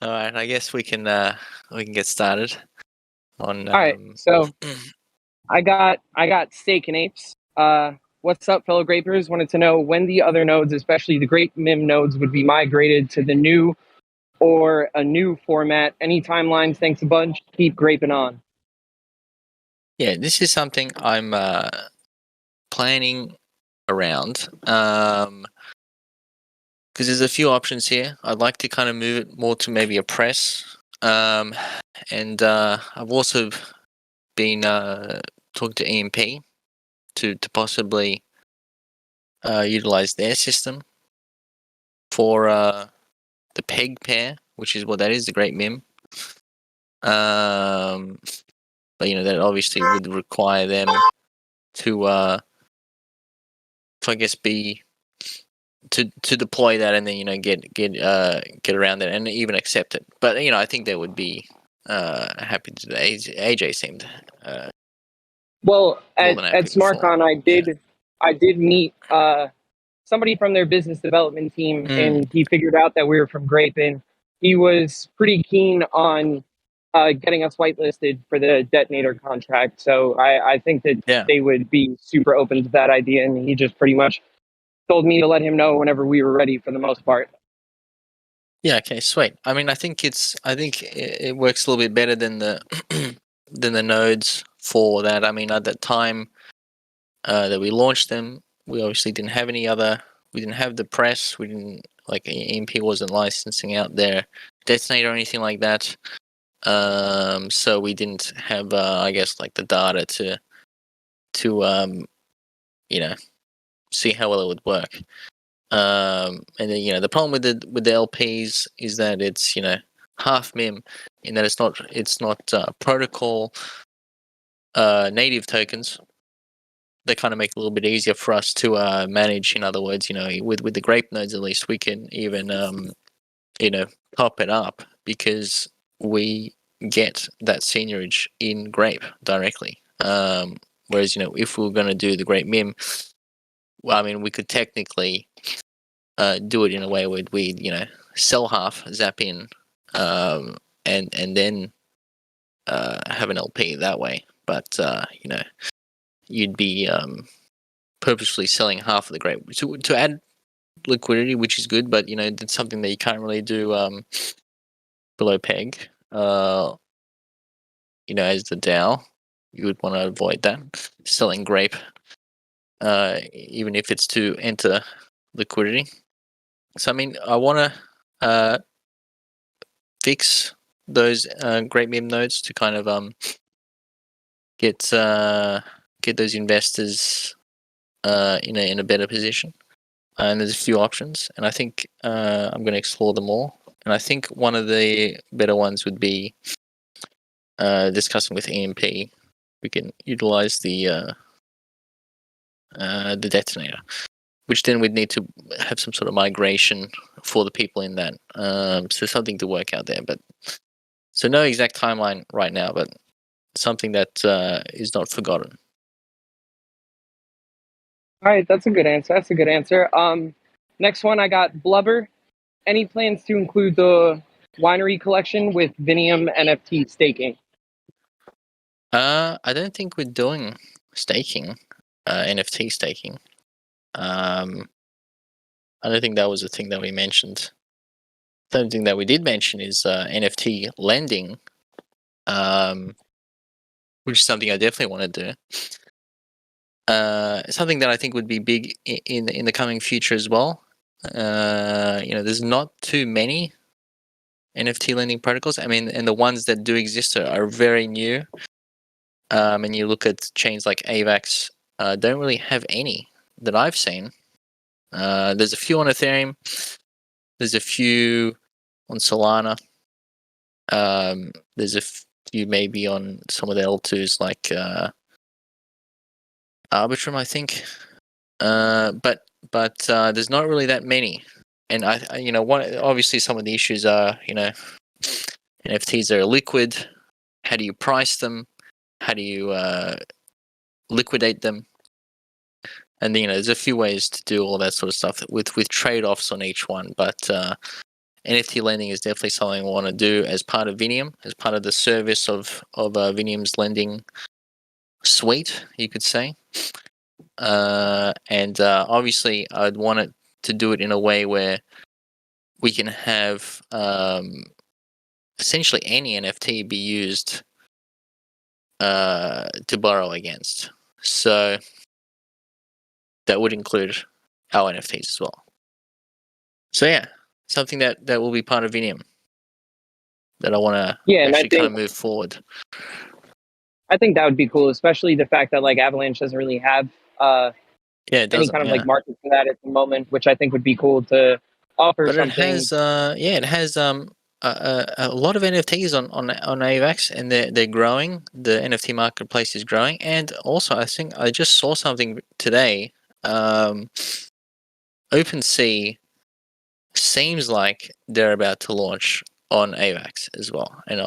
All right, I guess we can get started on. All right, so I got steak and apes. What's up, fellow grapers? Wanted to know when the other nodes, especially the Grape MIM nodes, would be migrated to the new or a new format. Any timelines? Thanks a bunch. Keep graping on. Yeah, this is something I'm planning around. Because there's a few options here. I'd like to kind of move it more to maybe a press. And I've also been talking to EMP to possibly utilize their system for the peg pair, which is what that is, the Great Mim. But that obviously would require them to I guess be to deploy that and then get around that and even accept it. But I think they would be happy to do that. AJ seemed well more at than happy SmartCon. I did meet somebody from their business development team, and he figured out that we were from Grape, and he was pretty keen on getting us whitelisted for the detonator contract. So I think that they would be super open to that idea, and he just pretty much told me to let him know whenever we were ready for the most part. Yeah, okay, sweet. I mean, I think it works a little bit better than the than the nodes for that. I mean, at that time that we launched them, we obviously didn't have any other. We didn't have the press. We didn't EMP wasn't licensing out their detonator or anything like that. So we didn't have, I guess, like the data to see how well it would work. And then the problem with the LPs is that it's half MIM, in that it's not protocol native tokens. They kind of make it a little bit easier for us to manage. In other words, with the Grape nodes, at least we can even top it up because we get that seigniorage in Grape directly. Whereas if we were going to do the Grape MIM, well, I mean, we could technically do it in a way where we'd sell half, zap in, and then have an LP that way. But you'd be purposely selling half of the Grape to add liquidity, which is good. But it's something that you can't really do below peg. As the DAO, you would want to avoid that selling Grape, even if it's to enter liquidity. So I mean, I want to fix those Grape MIM nodes to kind of get those investors in a better position. And there's a few options, and I think I'm going to explore them all. And I think one of the better ones would be discussing with EMP. We can utilize the detonator, which then we'd need to have some sort of migration for the people in that. So something to work out there. But so no exact timeline right now, but something that is not forgotten. All right, that's a good answer. Next one, I got Blubber. Any plans to include the Winery collection with Vinium NFT staking? I don't think we're doing staking, NFT staking. I don't think that was a thing that we mentioned. The only thing that we did mention is NFT lending, which is something I definitely want to do. Something that I think would be big in the coming future as well. There's not too many NFT lending protocols. I mean, and the ones that do exist are very new. And you look at chains like AVAX, don't really have any that I've seen. There's a few on Ethereum. There's a few on Solana. There's a few maybe on some of the L2s like Arbitrum, I think. But there's not really that many. And obviously some of the issues are, NFTs are liquid. How do you price them? How do you liquidate them? And there's a few ways to do all that sort of stuff with trade-offs on each one. But NFT lending is definitely something I want to do as part of Vinium, as part of the service of Vinium's lending suite, you could say. And obviously, I'd want it to do it in a way where we can have essentially any NFT be used to borrow against. So that would include our NFTs as well. So yeah, something that will be part of Vinium that I want to actually kind of move forward. I think that would be cool, especially the fact that like Avalanche doesn't really have any kind of like market for that at the moment, which I think would be cool to offer but something. It has a lot of NFTs on AVAX, and they're growing. The NFT marketplace is growing, and also I think I just saw something today. OpenSea seems like they're about to launch on AVAX as well, and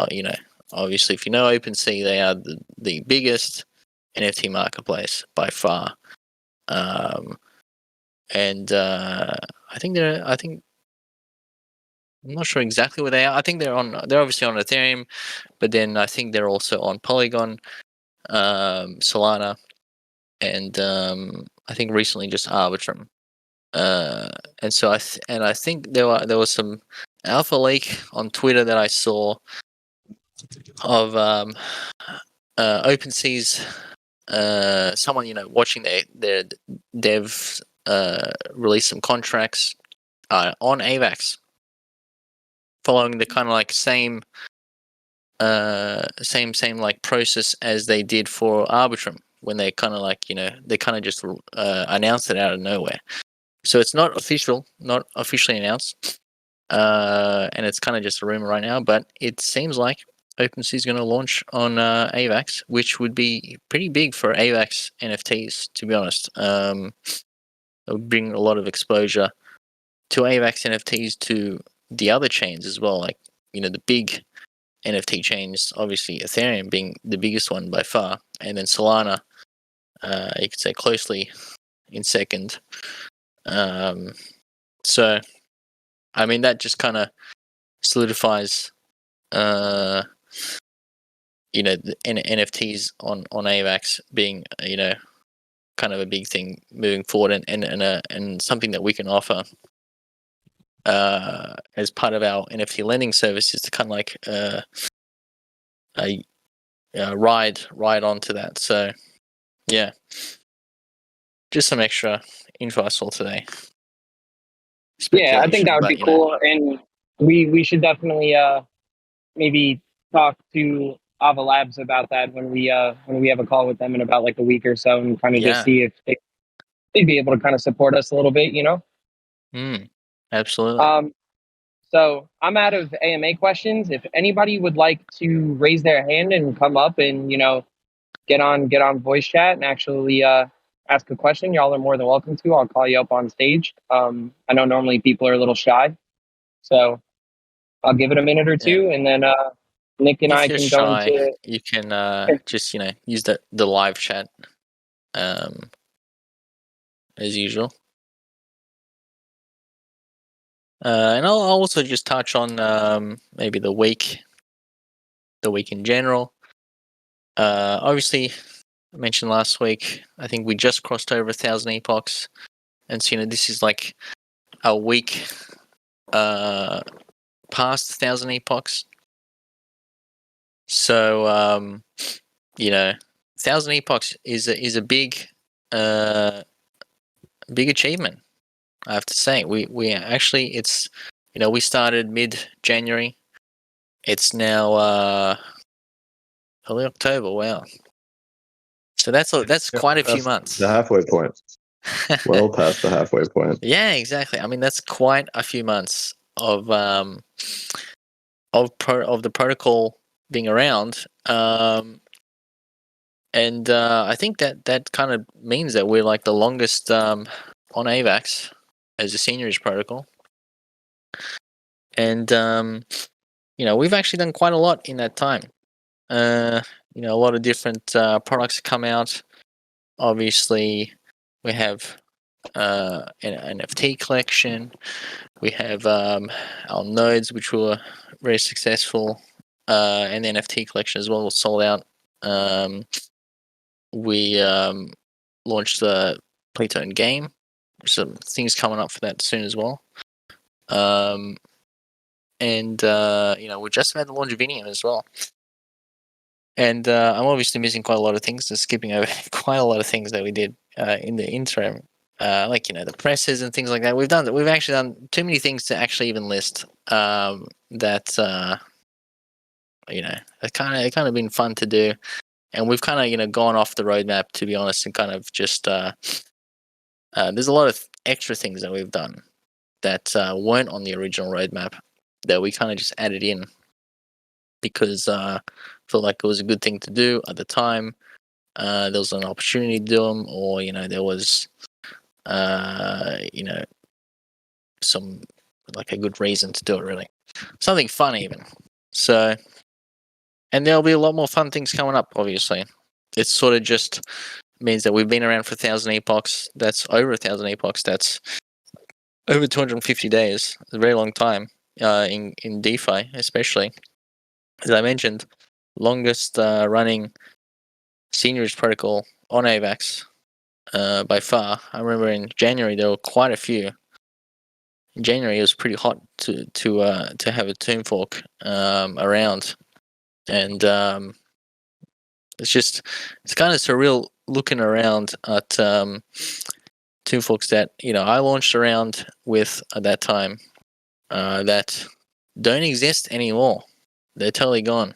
obviously, if you know OpenSea, they are the biggest NFT marketplace by far. And I think I'm not sure exactly where they are. I think they're obviously on Ethereum, but then I think they're also on Polygon, Solana, and I think recently just Arbitrum. And so I think there was some alpha leak on Twitter that I saw of OpenSea's someone watching their devs release some contracts on AVAX, following the kind of like same like process as they did for Arbitrum, when they kind of like they kind of just announced it out of nowhere. So it's not officially announced, and it's kind of just a rumor right now. But it seems like OpenSea is going to launch on AVAX, which would be pretty big for AVAX NFTs, to be honest. It would bring a lot of exposure to AVAX NFTs to the other chains as well, like the big NFT chains. Obviously, Ethereum being the biggest one by far, and then Solana, you could say closely in second. So, I mean, that just kind of solidifies, the NFTs on AVAX being, kind of a big thing moving forward, and something that we can offer as part of our NFT lending service, is to kind of like ride onto that. So, yeah, just some extra info I saw today. Yeah, I think that would be cool, and we should definitely maybe talk to Ava Labs about that when we have a call with them in about like a week or so, and kind of just see if they'd be able to kind of support us a little bit, Absolutely. So I'm out of AMA questions. If anybody would like to raise their hand and come up and get on voice chat and actually ask a question, y'all are more than welcome to. I'll call you up on stage. I know normally people are a little shy, so I'll give it a minute or two, and then Nick and I can go into. You can just use the live chat as usual. And I'll also just touch on maybe the week in general. Obviously, I mentioned last week, I think we just crossed over 1,000 epochs, and so this is like a week past 1,000 epochs. So 1,000 epochs is a big achievement, I have to say. We actually, it's we started mid-January. It's now early October. Wow. So that's quite a few months. The halfway point. Well past the halfway point. Yeah, exactly. I mean, that's quite a few months of the protocol being around. And I think that kind of means that we're like the longest on AVAX as a seniorage protocol. And we've actually done quite a lot in that time. A lot of different products come out. Obviously, we have an NFT collection. We have our nodes, which were very successful, and the NFT collection as well was sold out. We launched the Playtone game. Some things coming up for that soon as well. And we're just about to launch Vinium as well. And I'm obviously missing quite a lot of things, just skipping over quite a lot of things that we did in the interim, like the presses and things like that. We've actually done too many things to actually even list. That it kind of been fun to do, and we've kind of gone off the roadmap, to be honest, and kind of just there's a lot of extra things that we've done that weren't on the original roadmap that we kind of just added in because felt like it was a good thing to do at the time. There was an opportunity to do them, or there was some like a good reason to do it, really, something fun even. So, and there'll be a lot more fun things coming up. Obviously, it sort of just means that we've been around for 1,000 epochs. That's over 1,000 epochs. That's over 250 days. It's a very long time in DeFi, especially. As I mentioned, longest running seniorage protocol on AVAX by far. I remember in January there were quite a few. In January it was pretty hot to have a tomb fork around, and it's kind of surreal looking around at tomb forks that I launched around with at that time that don't exist anymore. They're totally gone.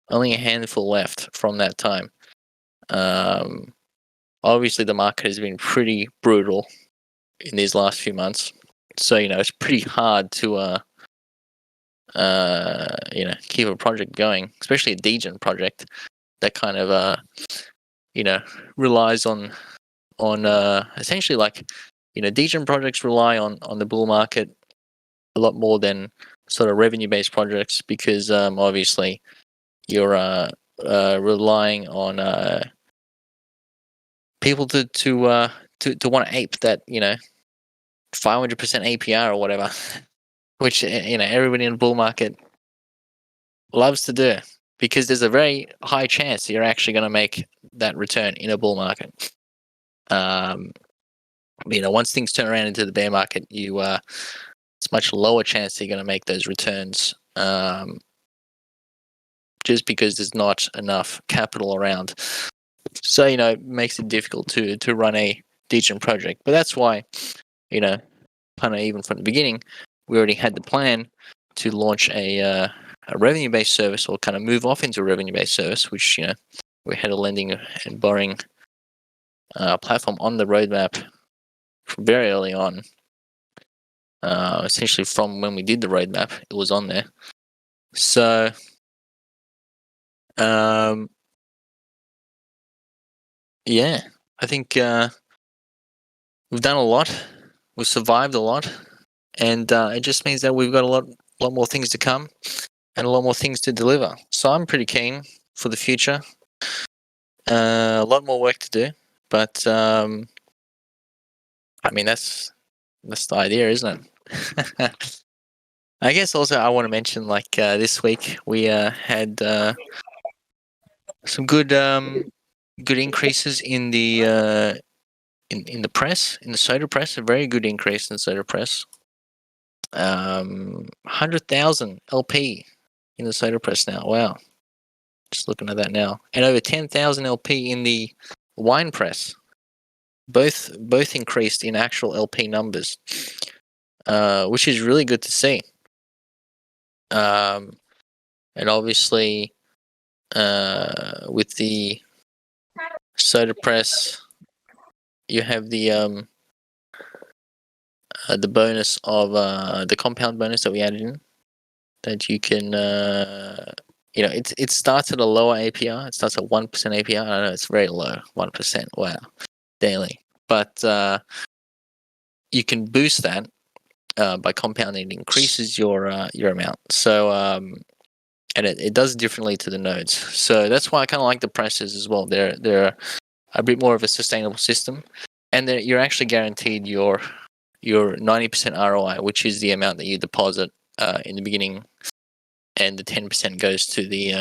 Only a handful left from that time. Obviously, the market has been pretty brutal in these last few months, so it's pretty hard to keep a project going, especially a degen project that kind of relies on essentially like degen projects rely on the bull market a lot more than sort of revenue based projects because obviously you're relying on people to want to ape that 500% APR or whatever, which everybody in the bull market loves to do because there's a very high chance you're actually going to make that return in a bull market. Once things turn around into the bear market, it's much lower chance that you're going to make those returns. Just because there's not enough capital around. So, it makes it difficult to run a degen project. But that's why, kind of even from the beginning, we already had the plan to launch a revenue-based service or kind of move off into a revenue-based service, which, we had a lending and borrowing platform on the roadmap very early on. Essentially from when we did the roadmap, it was on there. So, yeah, I think we've done a lot. We've survived a lot, and it just means that we've got a lot more things to come and a lot more things to deliver. So I'm pretty keen for the future. A lot more work to do, but that's the idea, isn't it? I guess also I want to mention this week we had some good increases in the in the press, in the soda press, a very good increase in the soda press. 100,000 LP in the soda press now. Wow. Just looking at that now. And over 10,000 LP in the wine press. Both increased in actual LP numbers, which is really good to see. And obviously, with the soda press, you have the bonus of the compound bonus that we added in, that you can it starts at a lower APR. It starts at 1% APR. I know it's very low, 1%. Wow, daily. But you can boost that by compounding. It increases your amount. So and it does differently to the nodes. So that's why I kind of like the prices as well. They're a bit more of a sustainable system. and then you're actually guaranteed your 90% ROI, which is the amount that you deposit in the beginning, and the 10% goes to the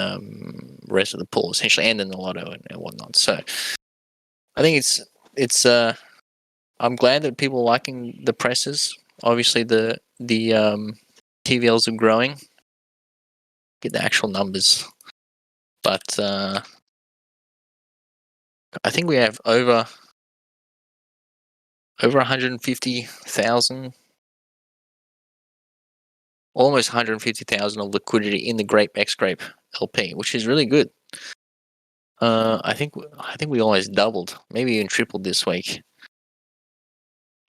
rest of the pool, essentially, and then the lotto and whatnot. So I think it's I'm glad that people are liking the presses. Obviously, the TVLs are growing. Get the actual numbers, but I think we have over 150,000, almost 150,000 of liquidity in the Grape LP, which is really good. I think we almost doubled, maybe even tripled this week.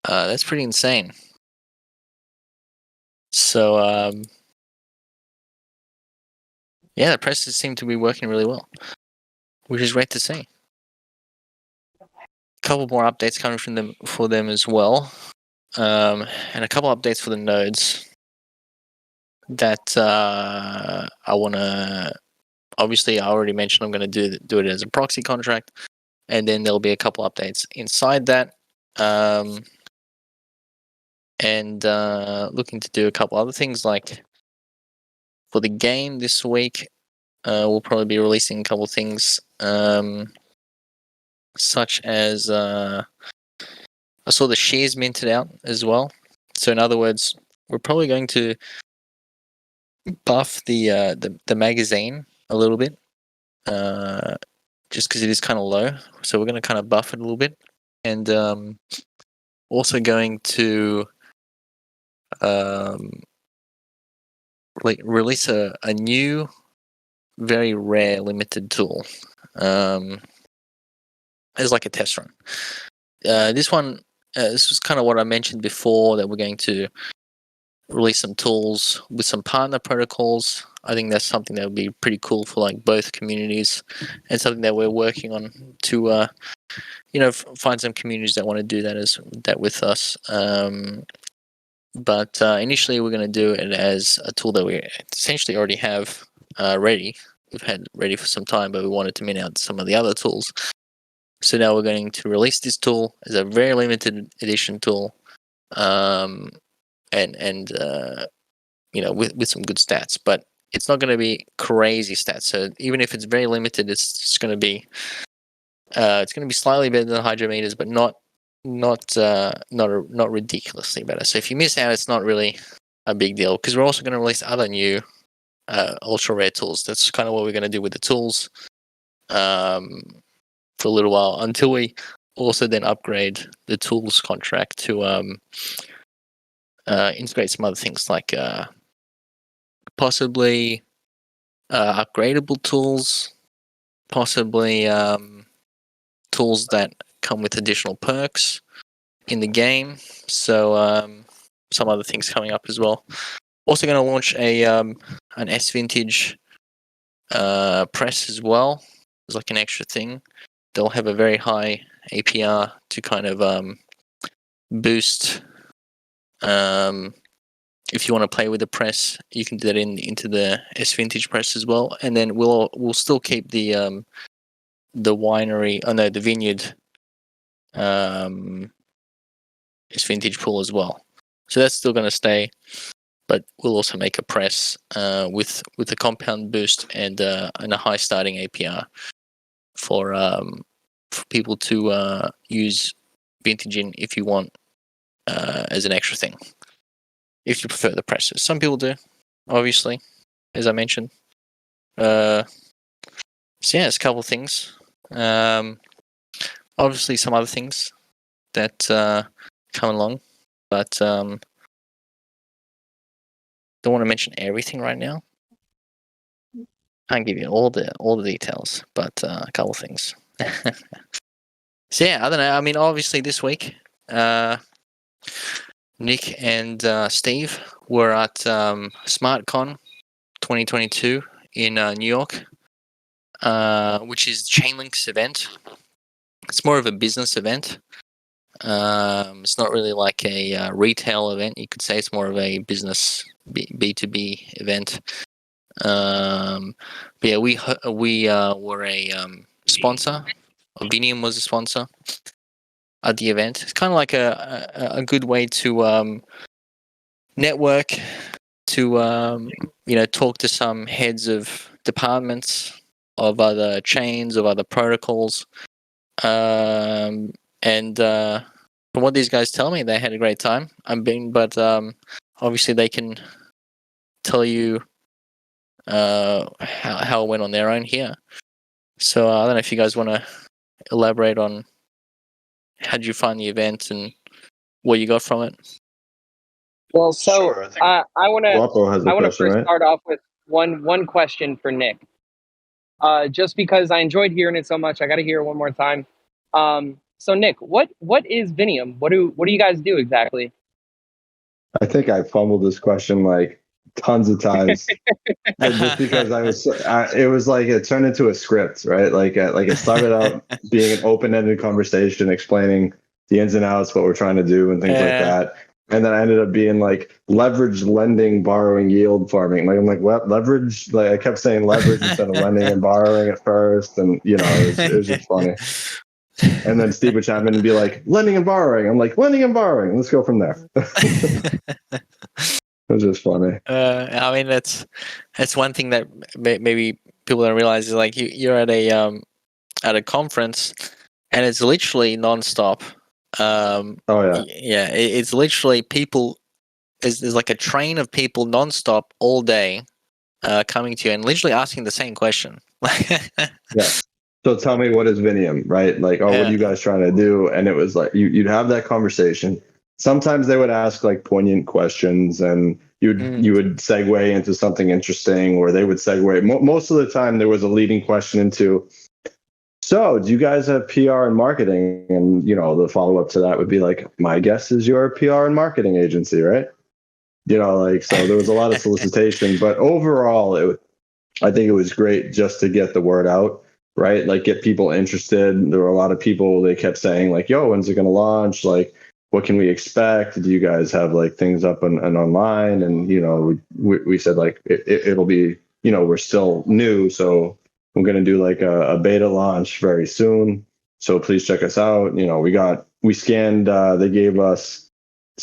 That's pretty insane. So yeah, the presses seem to be working really well, which is great to see. A couple more updates coming from them for them as well, and a couple updates for the nodes that I want to. Obviously, I already mentioned I'm going to do it as a proxy contract, and then there'll be a couple updates inside that, and looking to do a couple other things like for the game this week. We'll probably be releasing a couple things, such as I saw the shares minted out as well. So in other words, we're probably going to buff the magazine a little bit, just because it is kind of low. So we're going to kind of buff it a little bit, and also going to release a new, very rare limited tool as like a test run. This one, this was kind of what I mentioned before, that we're going to release some tools with some partner protocols. I think that's something that would be pretty cool for like both communities, and something that we're working on to find some communities that want to do that with us. But initially we're going to do it as a tool that we essentially already have ready. We've had ready for some time, but we wanted to mint out some of the other tools. So now we're going to release this tool as a very limited edition tool, and with some good stats. But it's not going to be crazy stats. So even if it's very limited, it's just going to be slightly better than hydrometers, but not ridiculously better. So if you miss out, it's not really a big deal, because we're also going to release other new ultra rare tools. That's kind of what we're going to do with the tools for a little while, until we also then upgrade the tools contract to integrate some other things like possibly upgradable tools, possibly tools that come with additional perks in the game. So some other things coming up as well. Also going to launch an S vintage press as well. It's like an extra thing. They'll have a very high APR to kind of boost. If you want to play with the press, you can do that into the S vintage press as well. And then we'll still keep the winery. Oh no, the vineyard S vintage pool as well. So that's still going to stay, but we'll also make a press with a compound boost and a high starting APR for people to use vintage in if you want as an extra thing, if you prefer the presses. Some people do, obviously, as I mentioned. So yeah, it's a couple of things. Obviously, some other things that come along, but don't want to mention everything right now. Can't give you all the details, but a couple of things. So yeah, I don't know. I mean, obviously this week, Nick and Steve were at SmartCon 2022 in New York, which is Chainlink's event. It's more of a business event. It's not really like a retail event. You could say it's more of a business B2B event. But yeah, we were a sponsor. Vinium was a sponsor. at the event. It's kind of like a good way to network, to talk to some heads of departments of other chains, of other protocols, and from what these guys tell me, they had a great time. But obviously they can tell you how it went on their own here. So I don't know if you guys want to elaborate on how did you find the event and what you got from it. Well, so Sure, I think I want Guapo has a to question, first right? start off with one question for Nick. Just because I enjoyed hearing it so much, I got to hear it one more time. So Nick, what is Vinium? What do you guys do exactly? I think I fumbled this question like tons of times, just because it was like it turned into a script, right? Like it started out being an open-ended conversation, explaining the ins and outs, what we're trying to do, and things like that. And then I ended up being like leverage lending, borrowing, yield farming. Like I'm like, what leverage? Like I kept saying leverage instead of lending and borrowing at first, and it was just funny. And then Steve would chime in and be like, lending and borrowing. I'm like, lending and borrowing. Let's go from there. It was just funny. I mean, that's one thing that maybe people don't realize is like you're at a conference and it's literally nonstop. Oh yeah. Yeah, it's literally people. There's like a train of people nonstop all day, coming to you and literally asking the same question. Yeah. So tell me, what is Vinium, right? Like, oh, what are you guys trying to do? And it was like you'd have that conversation. Sometimes they would ask like poignant questions, and you would segue into something interesting, or they would segue. Most of the time, there was a leading question into, so do you guys have PR and marketing? And the follow up to that would be like, my guess is you're a PR and marketing agency, right? So there was a lot of solicitation, but overall, I think it was great just to get the word out, right? Like get people interested. There were a lot of people, they kept saying like, yo, when's it going to launch? Like, what can we expect? Do you guys have like things up and online? And, we said like, it'll be, we're still new. So I'm going to do like a beta launch very soon. So please check us out. We scanned, they gave us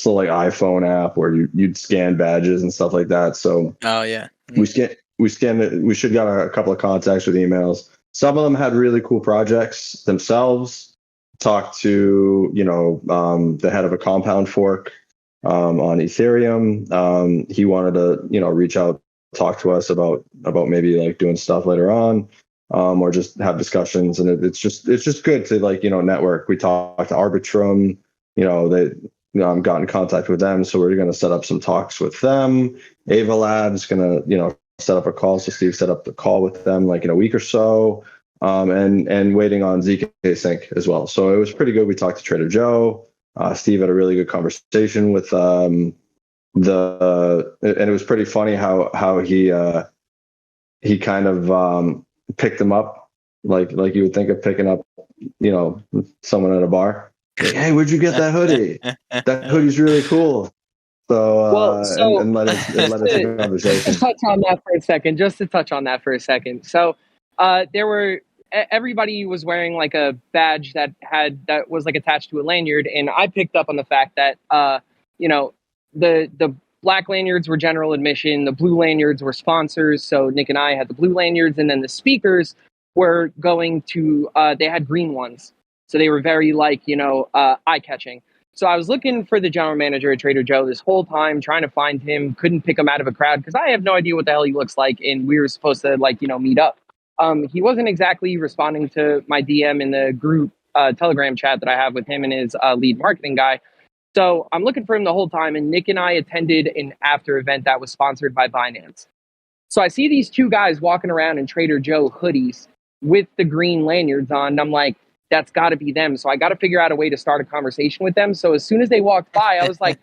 like iPhone app where you'd scan badges and stuff like that. So oh yeah. we scanned it. We should got a couple of contacts with emails. Some of them had really cool projects themselves. Talked to the head of a compound fork on Ethereum. He wanted to reach out, talk to us about maybe like doing stuff later on, or just have discussions. And it's just good to network. We talked to Arbitrum. They got in contact with them, so we're going to set up some talks with them. Ava Labs going to set up a call. So Steve set up the call with them like in a week or so, and waiting on ZK Sync as well. So it was pretty good. We talked to Trader Joe. Steve had a really good conversation with and it was pretty funny how he kind of picked them up like you would think of picking up someone at a bar. Like, hey, where'd you get that hoodie? That hoodie's really cool. So, and let us into conversation. Just to touch on that for a second. So, there were everybody was wearing like a badge that was like attached to a lanyard, and I picked up on the fact that the black lanyards were general admission, the blue lanyards were sponsors. So Nick and I had the blue lanyards, and then the speakers were going to they had green ones. So they were very eye-catching. So I was looking for the general manager at Trader Joe this whole time, trying to find him. Couldn't pick him out of a crowd because I have no idea what the hell he looks like, and we were supposed to meet up. He wasn't exactly responding to my DM in the group Telegram chat that I have with him and his lead marketing guy. So I'm looking for him the whole time, and Nick and I attended an after event that was sponsored by Binance. So I see these two guys walking around in Trader Joe hoodies with the green lanyards on, and I'm like, that's got to be them. So I got to figure out a way to start a conversation with them. So as soon as they walked by, I was like,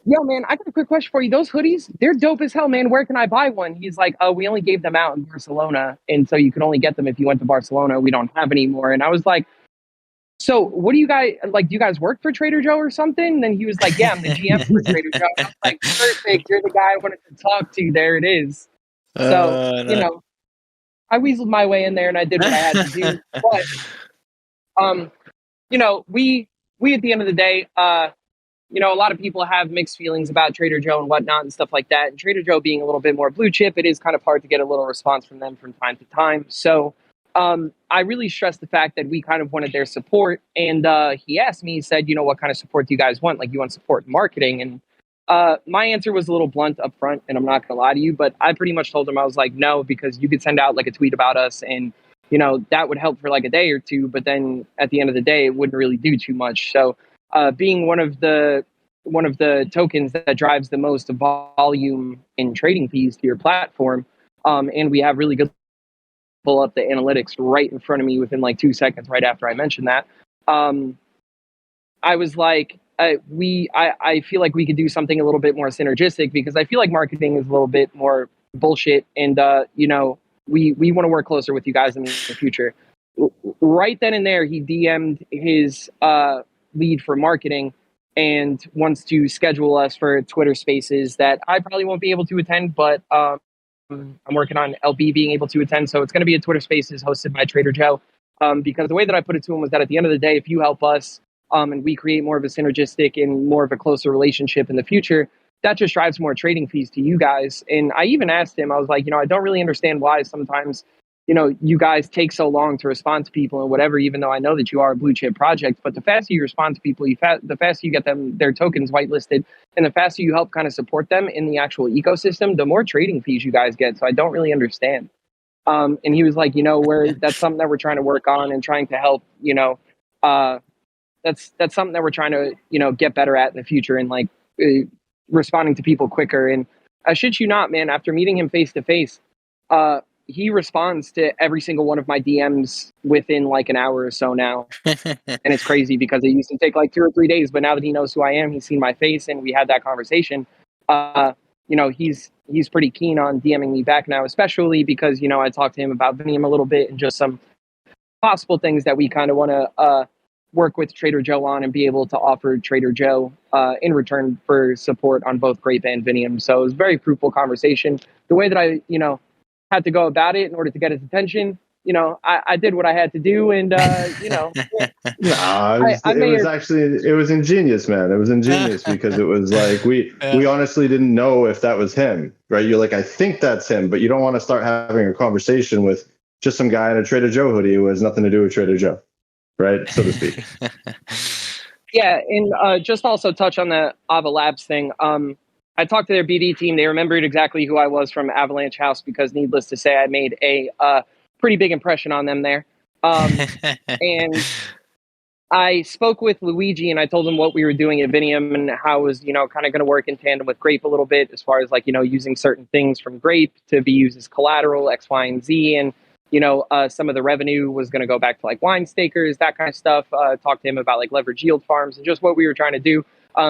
yo, man, I got a quick question for you. Those hoodies, they're dope as hell, man. Where can I buy one? He's like, oh, we only gave them out in Barcelona. And so you could only get them if you went to Barcelona. We don't have any more. And I was like, so what do you guys, do you guys work for Trader Joe or something? And then he was like, yeah, I'm the GM for Trader Joe. And I was like, perfect. You're the guy I wanted to talk to. There it is. So, I weaseled my way in there and I did what I had to do. But, we at the end of the day, you know, a lot of people have mixed feelings about Trader Joe and whatnot and stuff like that. And Trader Joe being a little bit more blue chip, it is kind of hard to get a little response from them from time to time. So I really stressed the fact that we kind of wanted their support. And he asked me, he said, you know, what kind of support do you guys want? Like, you want support in marketing? And my answer was a little blunt up front, and I'm not going to lie to you, but I pretty much told him, I was like, no, because you could send out like a tweet about us and, you know, that would help for like a day or two. But then at the end of the day, it wouldn't really do too much. So being one of the tokens that drives the most volume in trading fees to your platform, and we have really good pull up the analytics right in front of me within like 2 seconds right after I mentioned that. I was like, I feel like we could do something a little bit more synergistic, because I feel like marketing is a little bit more bullshit, and you know, we want to work closer with you guys in the future. Right then and there, he DM'd his lead for marketing and wants to schedule us for Twitter Spaces that I probably won't be able to attend, but I'm working on LB being able to attend. So it's going to be a Twitter Spaces hosted by Trader Joe. Because the way that I put it to him was that at the end of the day, if you help us and we create more of a synergistic and more of a closer relationship in the future, that just drives more trading fees to you guys. And I even asked him, I was like, you know, I don't really understand why sometimes, you know, you guys take so long to respond to people and whatever, even though I know that you are a blue chip project. But the faster you respond to people, the faster you get them their tokens whitelisted, and the faster you help kind of support them in the actual ecosystem, the more trading fees you guys get. So I don't really understand. And he was like, you know, that's something that we're trying to work on and trying to help, you know, that's something that we're trying to, you know, get better at in the future, and like responding to people quicker. And I shit you not, man, after meeting him face to face, he responds to every single one of my DMs within like an hour or so now. And it's crazy because it used to take like 2 or 3 days, but now that he knows who I am, he's seen my face and we had that conversation. You know, he's pretty keen on DMing me back now, especially because, you know, I talked to him about Vinium a little bit and just some possible things that we kind of want to work with Trader Joe on and be able to offer Trader Joe in return for support on both Grape and Vinium. So it was a very fruitful conversation. The way that I, you know, had to go about it in order to get his attention, you know, I did what I had to do, and you know, it was ingenious, man. It was ingenious because it was like we honestly didn't know if that was him, right? You're like, I think that's him, but you don't want to start having a conversation with just some guy in a Trader Joe hoodie who has nothing to do with Trader Joe, right, so to speak. Yeah, and just also touch on the Ava Labs thing. I talked to their BD team. They remembered exactly who I was from Avalanche House because, needless to say, I made a pretty big impression on them there. And I spoke with Luigi and I told him what we were doing at Vinium and how it was, you know, kind of going to work in tandem with Grape a little bit, as far as like, you know, using certain things from Grape to be used as collateral, X, Y, and Z. And, you know, some of the revenue was going to go back to like wine stakers, that kind of stuff. Talked to him about like leverage yield farms and just what we were trying to do.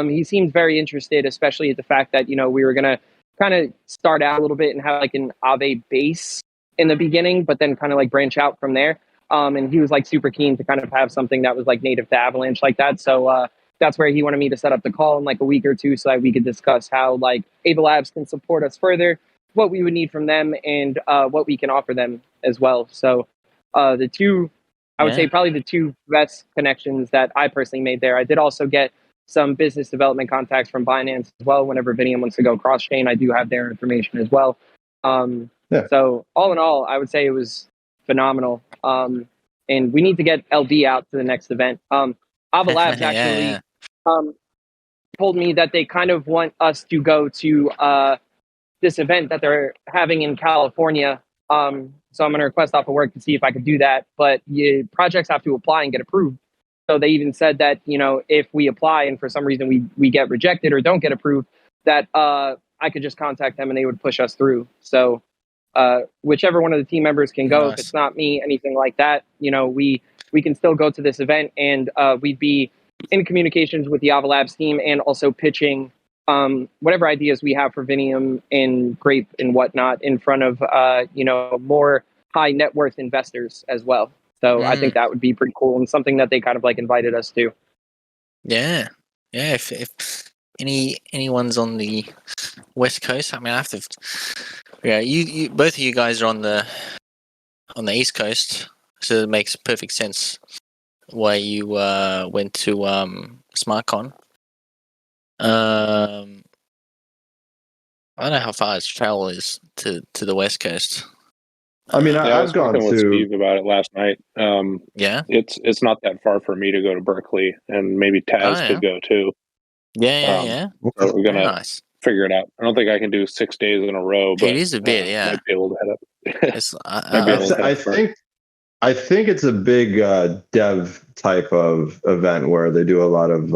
He seemed very interested, especially at the fact that, you know, we were going to kind of start out a little bit and have like an Aave base in the beginning, but then kind of like branch out from there. And he was like super keen to kind of have something that was like native to Avalanche like that. So that's where he wanted me to set up the call in like a week or two so that we could discuss how like Ava Labs can support us further, what we would need from them, and what we can offer them as well. So the two, I would say probably the two best connections that I personally made there. I did also get some business development contacts from Binance as well. Whenever Vinium wants to go cross chain, I do have their information as well. So all in all, I would say it was phenomenal. And we need to get LB out to the next event. Ava Labs actually told me that they kind of want us to go to this event that they're having in California. So I'm going to request off of work to see if I could do that. But projects have to apply and get approved. So they even said that, you know, if we apply and for some reason we get rejected or don't get approved, that I could just contact them and they would push us through. So whichever one of the team members can go, if it's not me, anything like that, you know, we can still go to this event, and we'd be in communications with the Ava Labs team and also pitching whatever ideas we have for Vinium and Grape and whatnot in front of, you know, more high net worth investors as well. So I think that would be pretty cool and something that they kind of like invited us to. Yeah. If anyone's on the West Coast, I mean, I have to. Yeah, you both of you guys are on the East Coast, so it makes perfect sense. went to SmartCon. I don't know how far its travel is to the West Coast. I mean, I I've was gone talking with to. Steve about it last night. Yeah. It's not that far for me to go to Berkeley, and maybe Taz Oh, yeah. could go too. Yeah. So we're Very gonna nice. figure it out. I don't think I can do 6 days in a row, but It is a bit, yeah. might be able to head up. It's, Might be able to head I up first. think it's a big dev type of event where they do a lot of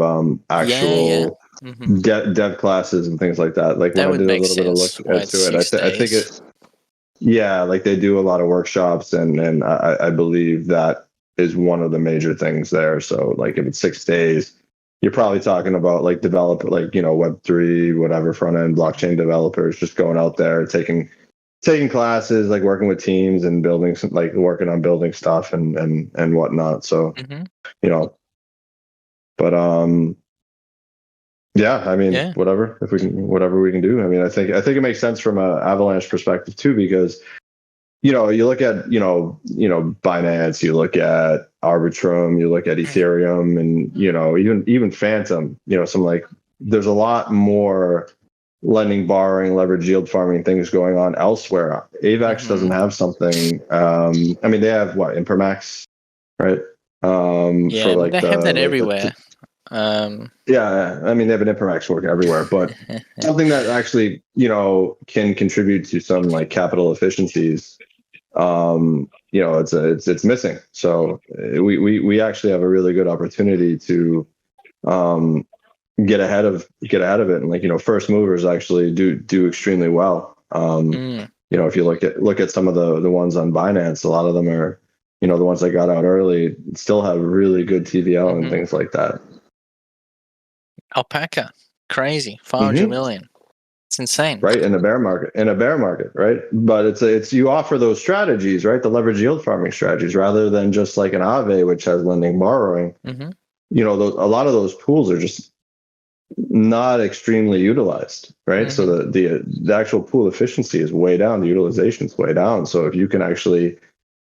actual Mhm. dev classes and things like that. Like That when I would did a make little bit of sense. look Why it's into it, 6 I think days. like they do a lot of workshops, and I believe that is one of the major things there. So like if it's 6 days, you're probably talking about like Web3, whatever, front end blockchain developers just going out there taking classes, like working with teams and building some, like working on building stuff and whatnot. So Mhm. you know, but yeah, I mean, Yeah. whatever we can do. I mean, I think it makes sense from a Avalanche perspective too, because you look at Binance, you look at Arbitrum, you look at Ethereum, and even Phantom. Some like there's a lot more lending, borrowing, leverage, yield farming things going on elsewhere. AVAX doesn't have something. I mean, they have what, Imprimax, right? Yeah, For but like they have that the everywhere. yeah, I mean, they have an Imprimax working everywhere, but something that actually can contribute to some like capital efficiencies. It's missing. So we actually have a really good opportunity to get ahead of it, and first movers actually do extremely well. If you look at some of the ones on Binance, a lot of them are the ones that got out early still have really good TVL and things like that. Alpaca, crazy, 500 million. It's insane, right? In a bear market, right? But it's you offer those strategies, right? The leverage yield farming strategies, rather than just like an Aave, which has lending, borrowing. A lot of those pools are just not extremely utilized, right? So the actual pool efficiency is way down, the utilization is way down. So if you can actually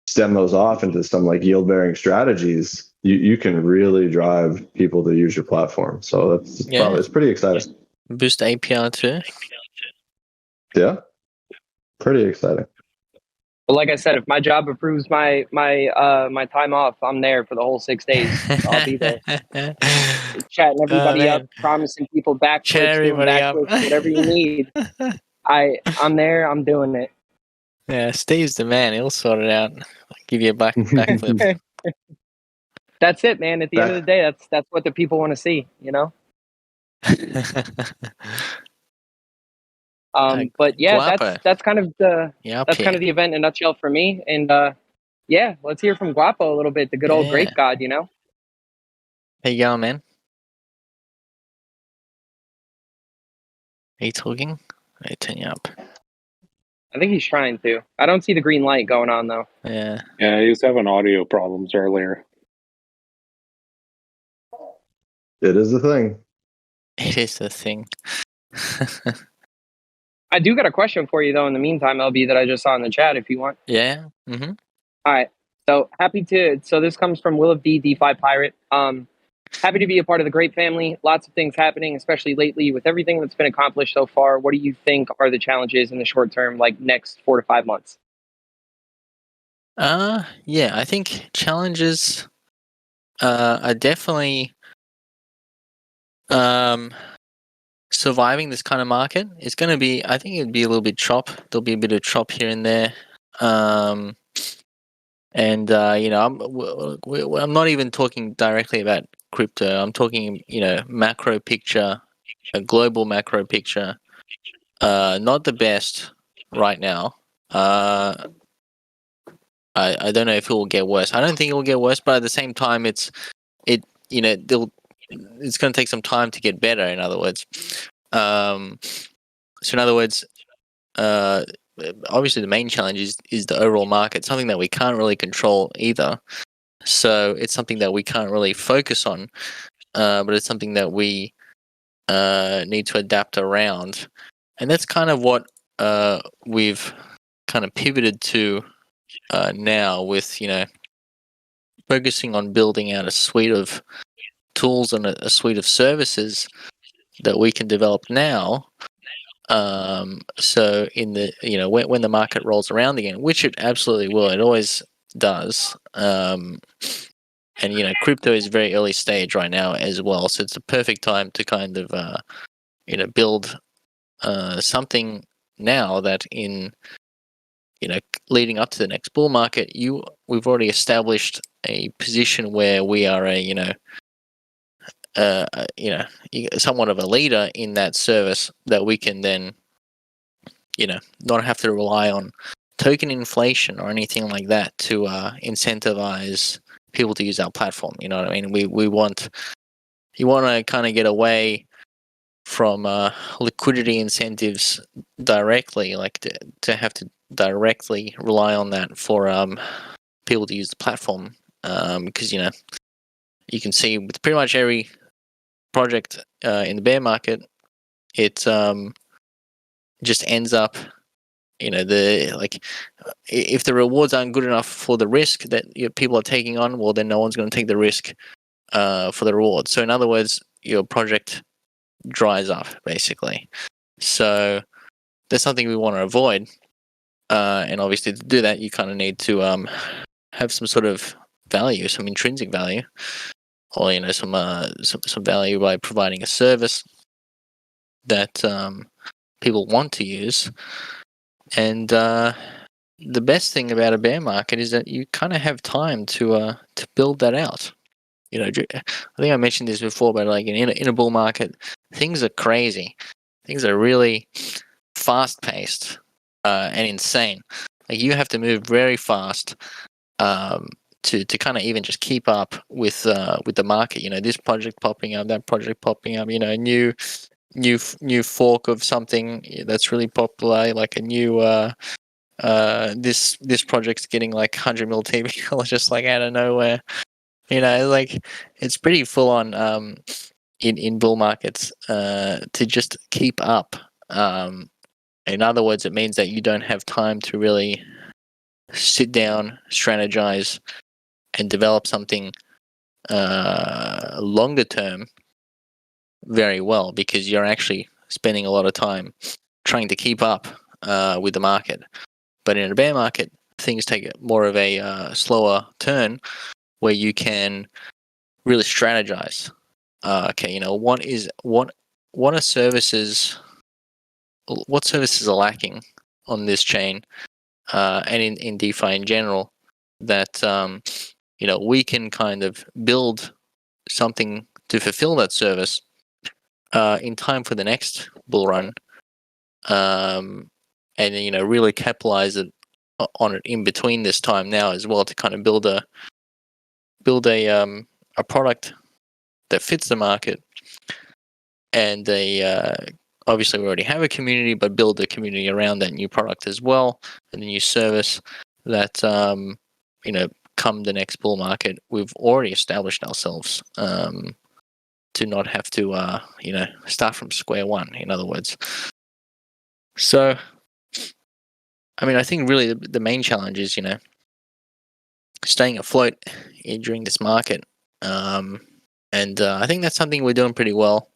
stem those off into some like yield bearing strategies, you can really drive people to use your platform. So it's pretty exciting. Boost APR too. Yeah, pretty exciting. But like I said, if my job approves my time off, I'm there for the whole 6 days. I'll be there, chatting everybody up, promising people backflips, doing backflips, whatever you need. I'm there. I'm doing it. Yeah, Steve's the man. He'll sort it out. Give you a backflip. That's it, man. At the end of the day, that's what the people want to see, But yeah, that's kind of the event in a nutshell for me. And yeah, let's hear from Guapo a little bit, the good old grape god, How you going, man? Are you talking? Let me turn you up. I think he's trying to. I don't see the green light going on though. Yeah. Yeah, he was having audio problems earlier. It is a thing. It is a thing. I do got a question for you though. In the meantime, LB, that I just saw in the chat. If you want. Yeah. All right. So happy to. So this comes from Will of D, DeFi Pirate. Happy to be a part of the Grape family. Lots of things happening, especially lately with everything that's been accomplished so far. What do you think are the challenges in the short term, like next 4 to 5 months? Yeah, I think challenges are definitely surviving this kind of market. It's going to be, I think it'd be a little bit chop. There'll be a bit of chop here and there. And I'm not even talking directly about crypto. I'm talking, macro picture, a global macro picture. Not the best right now. I don't know if it will get worse. I don't think it will get worse, but at the same time, it's going to take some time to get better. In other words, obviously the main challenge is the overall market, something that we can't really control either. So it's something that we can't really focus on, but it's something that we need to adapt around, and that's kind of what we've kind of pivoted to now with focusing on building out a suite of tools and a suite of services that we can develop now. So in the when the market rolls around again, which it absolutely will, it always does. And crypto is very early stage right now as well, so it's a perfect time to kind of build something now that in leading up to the next bull market, we've already established a position where we are somewhat of a leader in that service that we can then not have to rely on token inflation or anything like that to incentivize people to use our platform. You know what I mean? You want to kind of get away from liquidity incentives directly, like to have to directly rely on that for people to use the platform, because you can see with pretty much every project in the bear market, it just ends up if the rewards aren't good enough for the risk that people are taking on, well, then no one's going to take the risk for the reward. So in other words, your project dries up basically. So that's something we want to avoid, and obviously to do that you kind of need to have some sort of value, some intrinsic value, or some value by providing a service that people want to use. And the best thing about a bear market is that you kind of have time to build that out. I think I mentioned this before, but like in a bull market, things are crazy. Things are really fast paced and insane. Like you have to move very fast to kind of even just keep up with the market. This project popping up, that project popping up. New fork of something that's really popular, like a new this project's getting like 100 mil TVL just like out of nowhere. Like it's pretty full on in bull markets to just keep up. In other words, it means that you don't have time to really sit down, strategize, and develop something longer term very well, because you're actually spending a lot of time trying to keep up with the market. But in a bear market, things take more of a slower turn, where you can really strategize. What services are lacking on this chain, and in DeFi in general, that we can kind of build something to fulfill that service in time for the next bull run, and really capitalize on it in between this time now as well, to kind of build a product that fits the market, and obviously we already have a community, but build a community around that new product as well, and the new service that come the next bull market, we've already established ourselves to not have to start from square one, in other words. So I think really the main challenge is staying afloat during this market, and I think that's something we're doing pretty well.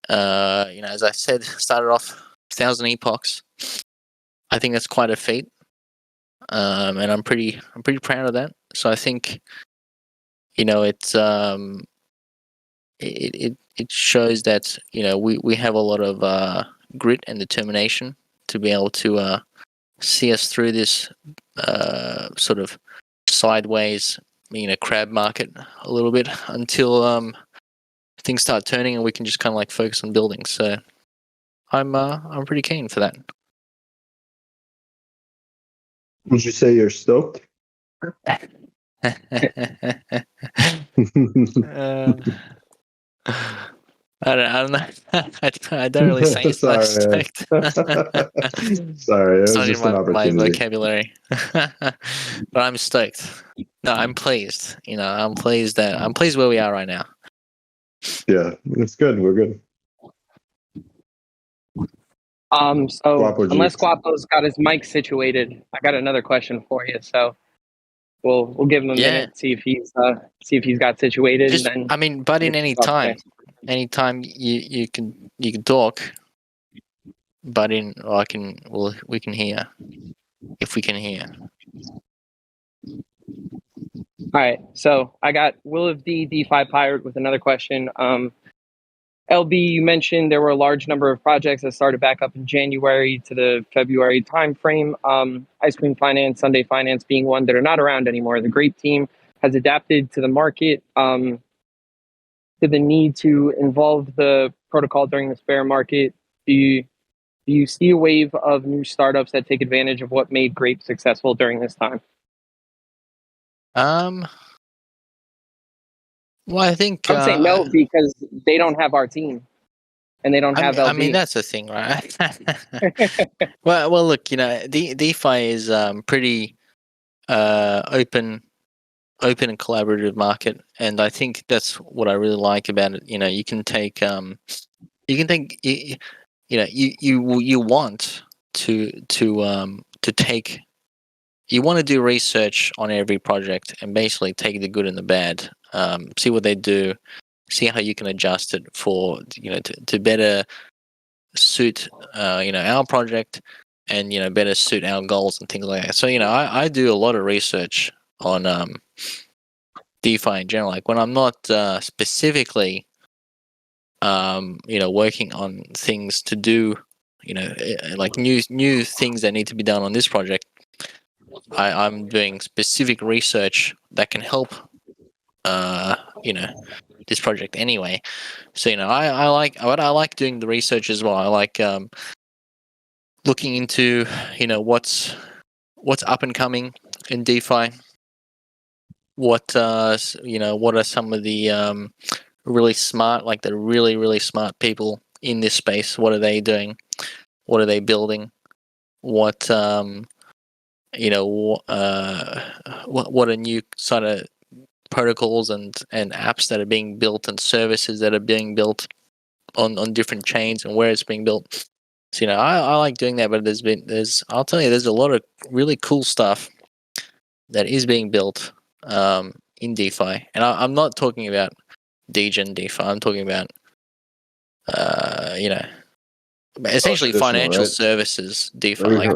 As I said, started off 1,000 epochs. I think that's quite a feat, and I'm pretty proud of that. So I think it's it shows that we have a lot of grit and determination to be able to see us through this sort of sideways crab market a little bit, until things start turning and we can just kind of like focus on building. So I'm pretty keen for that. Would you say you're stoked? I'm not, I don't really say it's Sorry, stoked. Sorry, it was It's not just in an my opportunity. vocabulary. But I'm stoked. No, I'm pleased. I'm pleased where we are right now. Yeah, it's good. We're good. So Guapo G. unless Guapo's got his mic situated, I got another question for you. So we'll give him a Yeah. minute, see if he's got situated, Just, and then I mean, butt in anytime you can talk. Butt in, or we can hear if we can hear. All right, so I got Will of D DeFi Pirate with another question. LB, you mentioned there were a large number of projects that started back up in January to the February timeframe. Ice Cream Finance, Sunday Finance being one that are not around anymore. The Grape team has adapted to the market, to the need to involve the protocol during this bear market. Do you see a wave of new startups that take advantage of what made Grape successful during this time? Well, I think I would say no, because they don't have our team and they don't have LB. I mean, that's the thing, right? well, look, DeFi is pretty open and collaborative market, and I think that's what I really like about it. You can take you want to take. You want to do research on every project and basically take the good and the bad, see what they do, see how you can adjust it for to better suit our project, and better suit our goals and things like that. So I do a lot of research on DeFi in general. Like when I'm not specifically working on things to do, like new things that need to be done on this project. I'm doing specific research that can help this project anyway. So I like doing the research as well. I like looking into what's up and coming in DeFi. What what are some of the really smart, like the really smart people in this space? What are they doing? What are they building? What what are new sort of protocols and apps that are being built and services that are being built on different chains, and where it's being built. So I like doing that, but I'll tell you, there's a lot of really cool stuff that is being built in DeFi, and I'm not talking about degen DeFi. I'm talking about essentially financial right? services DeFi,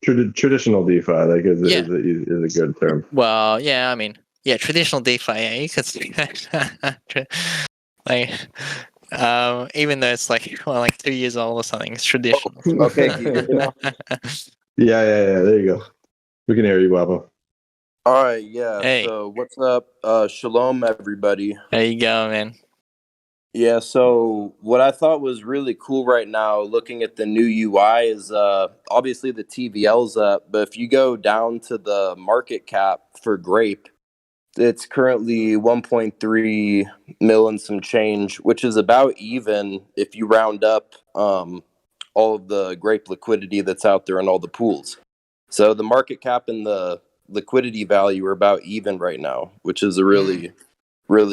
Traditional DeFi, like is a good term. Well, yeah, I mean, yeah, traditional DeFi. Yeah, you could say that. Like, even though it's like 2 years old or something, it's traditional. Okay, can you hear me now? Yeah. There you go. We can hear you, Wabba. All right, yeah. Hey. So what's up? Shalom, everybody. There you go, man. Yeah, so what I thought was really cool right now, looking at the new UI, is obviously the TVL's up, but if you go down to the market cap for Grape, it's currently 1.3 mil and some change, which is about even if you round up all of the Grape liquidity that's out there in all the pools. So the market cap and the liquidity value are about even right now, which is a really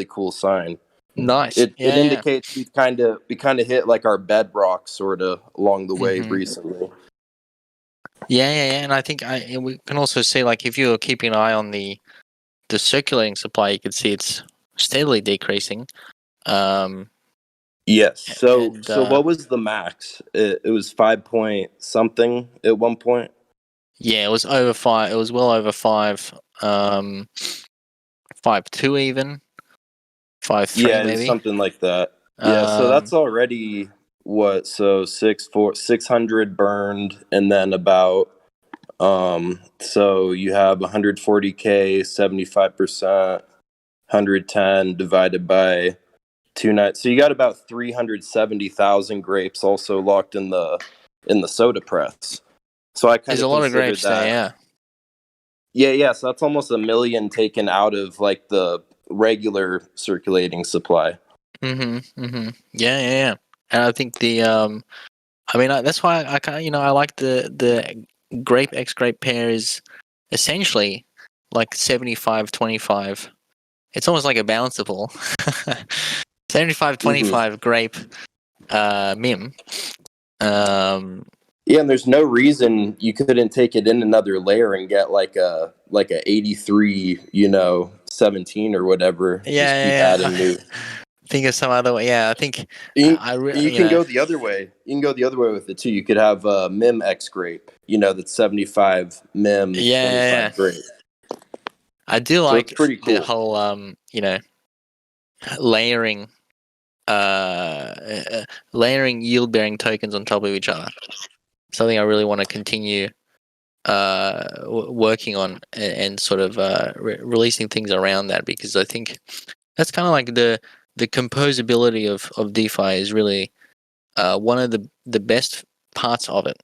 cool sign. Nice. It indicates we kind of hit like our bedrock sort of along the way recently. Yeah, and I think we can also see, like, if you're keeping an eye on the circulating supply, you can see it's steadily decreasing. Yes. So what was the max? It was 5 point something at one point. Yeah, it was over 5. It was well over 5. 5.2 even. 5.3 yeah, maybe. It's something like that. Yeah. So that's already what? So 600 burned, and then about so you have 140K, 75%, 110 divided by 2 nights. So you got about 370,000 grapes also locked in the soda press. So I kind There's of a lot of consider grapes that. there, yeah. Yeah. So that's almost 1 million taken out of like the regular circulating supply. Yeah. And I think the I mean, that's why I kind I like the grape X grape pair is essentially like 75-25. It's almost like a bounceable. 75-25 grape mim. Yeah, and there's no reason you couldn't take it in another layer and get like a 83, 17 or whatever. Yeah, Just keep yeah, adding new. think of some other way. Yeah, I think You, you you can know, go the other way. You can go the other way with it too. You could have MIM X grape, that's 75 MIM, yeah, yeah, 25 yeah. grape. I do So it's like pretty the cool. whole layering layering yield bearing tokens on top of each other. Something I really want to continue working on and sort of releasing things around that, because I think that's kind of like the composability of DeFi is really one of the best parts of it.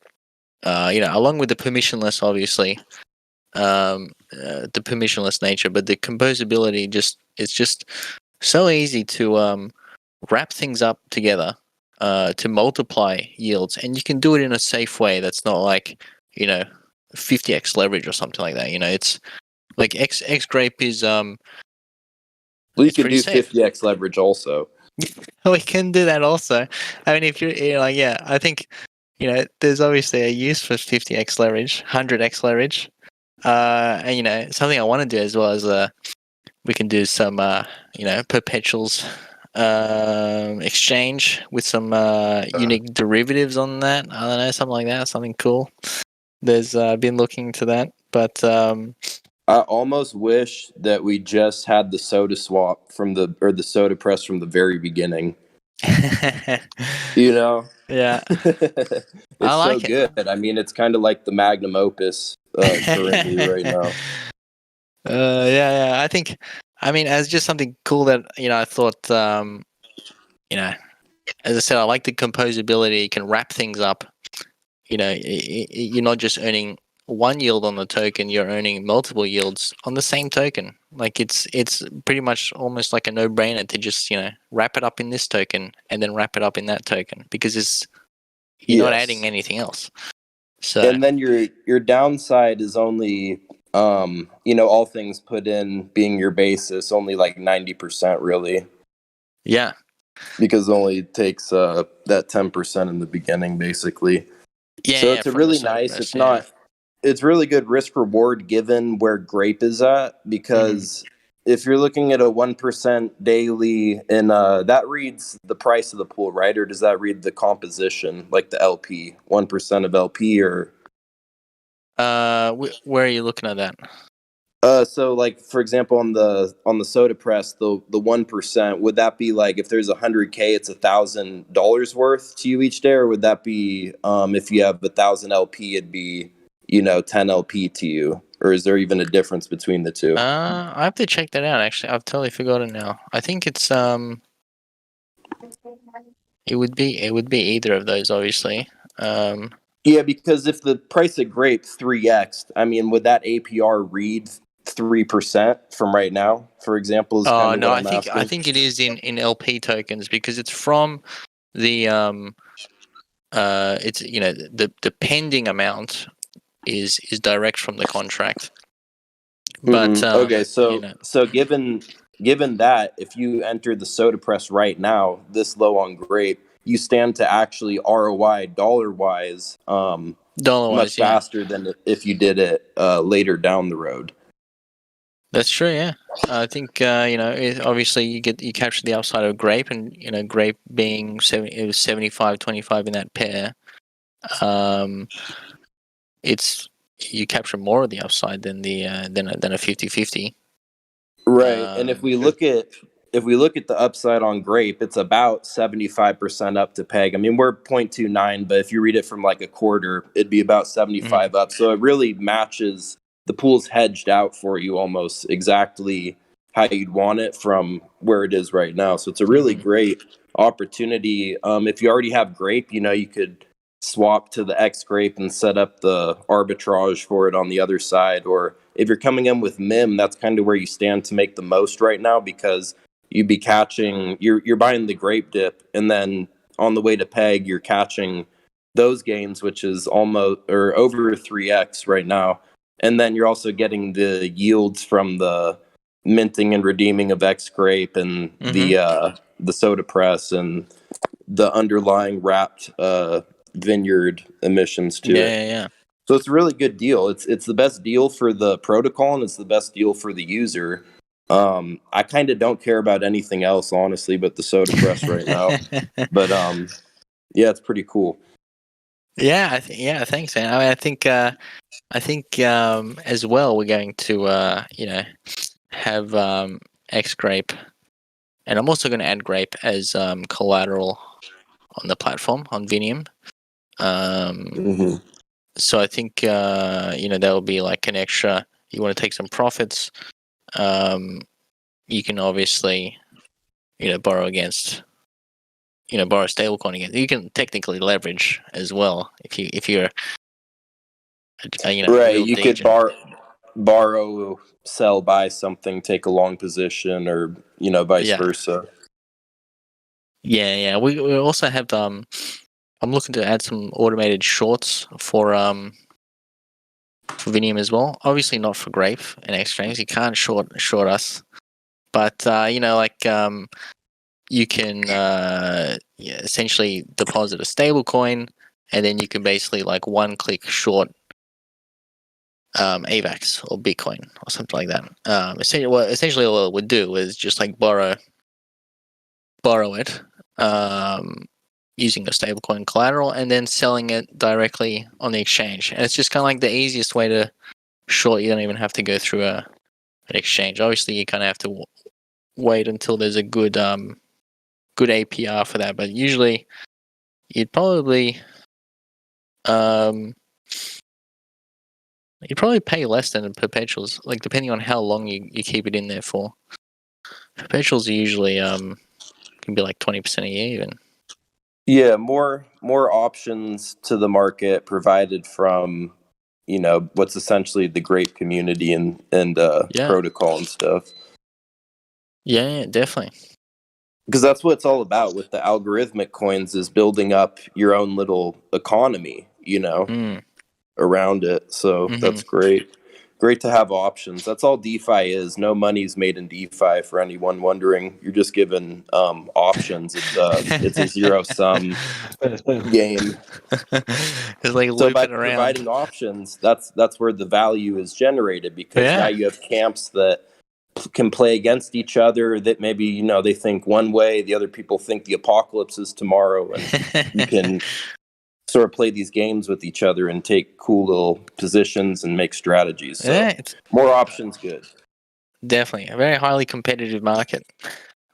Along with the permissionless, obviously, the permissionless nature, but the composability it's just so easy to wrap things up together to multiply yields, and you can do it in a safe way that's not like 50x leverage or something like that. It's like X grape is Well, you it's can pretty do safe. 50x leverage also. We can do that also. I mean, if you're like, yeah, I think there's obviously a use for 50x leverage, 100x leverage, and something I want to do as well is we can do some perpetuals exchange with some unique derivatives on that. I don't know, something like that, something cool. There's been looking into that, but I almost wish that we just had the soda swap or the soda press from the very beginning. yeah, It's I so like it. good. I mean, it's kind of like the magnum opus currently right now. Yeah. I mean, as just something cool that I thought, as I said, I like the composability. You can wrap things up. You're not just earning one yield on the token; you're earning multiple yields on the same token. Like it's pretty much almost like a no-brainer to just wrap it up in this token and then wrap it up in that token, because you're not adding anything else. So And then your downside is only all things put in being your basis, only like 90% really. yeah, Because it only takes that 10% in the beginning basically. So it's a from the really soda nice, press, yeah. it's really good risk reward given where grape is at, because if you're looking at a 1% daily and that reads the price of the pool, right? Or does that read the composition, like the LP, 1% of LP, or Where are you looking at that? so like for example on the soda press, the 1%, would that be like if there's 100K, it's $1,000 worth to you each day, or would that be if you have 1,000 LP, it'd be 10 LP to you, or is there even a difference between the two? I have to check that out. Actually, I've totally forgotten now. I think it's it would be either of those, obviously. Yeah, because if the price of grape 3x, I mean, would that APR read 3% from right now, for example, is kind of No, what I I'm asking. think it is in LP tokens, because it's from the it's the pending amount is direct from the contract. But Okay, so given that, if you enter the soda press right now, this low on grape, you stand to actually ROI dollar wise much dollar-wise, yeah, faster than if you did it later down the road. that's true. Yeah, I think obviously you capture the upside of grape, and grape being it was 75-25 in that pair. It's you capture more of the upside than the than a 50-50. Right. And if we look at the upside on grape, it's about 75% up to peg. I mean, we're 0.29, but if you read it from like a quarter, it'd be about 75 up. So it really matches, the pool's hedged out for you almost exactly how you'd want it from where it is right now. So it's a really great opportunity. If you already have grape, you could swap to the X grape and set up the arbitrage for it on the other side. Or if you're coming in with MIM, that's kind of where you stand to make the most right now, because you'd be catching, you're buying the grape dip, and then on the way to peg, you're catching those gains, which is almost or over 3x right now. And then you're also getting the yields from the minting and redeeming of X grape and the soda press and the underlying wrapped vineyard emissions to it. Yeah. So it's a really good deal. It's the best deal for the protocol, and it's the best deal for the user. I kind of don't care about anything else, honestly, but the soda press right now. But yeah, it's pretty cool. Yeah, thanks, man. I mean, I think as well we're going to have X Grape, and I'm also going to add Grape as collateral on the platform on Vinium. So I think that will be like an extra. You want to take some profits. You can obviously borrow against. Borrow stablecoin against. You can technically leverage as well if you're right. real You danger. could borrow, sell, buy something, take a long position, or vice versa. Yeah. We also have I'm looking to add some automated shorts for Vinium as well. Obviously not for Grape and exchange. You can't short us, but you can essentially deposit a stable coin, and then you can basically like one click short AVAX or Bitcoin or something like that. Essentially all it would do is just like borrow it using a stablecoin collateral and then selling it directly on the exchange. And it's just kind of like the easiest way to short. You don't even have to go through an exchange. Obviously, you kind of have to wait until there's a good APR for that. But usually, you'd probably pay less than in perpetuals, like depending on how long you keep it in there for. Perpetuals are usually can be like 20% a year even. Yeah, more options to the market provided from what's essentially the Grape community and protocol and stuff. Yeah, definitely. Because that's what it's all about with the algorithmic coins, is building up your own little economy, around it. So that's great. Great to have options. That's all DeFi is. No money's made in DeFi, for anyone wondering. You're just given options. It's a zero sum game. It's like so by looping around. providing options, that's where the value is generated, because now you have camps that can play against each other, that maybe they think one way, the other people think the apocalypse is tomorrow, and you can sort of play these games with each other and take cool little positions and make strategies. So more options, good. Definitely a very highly competitive market,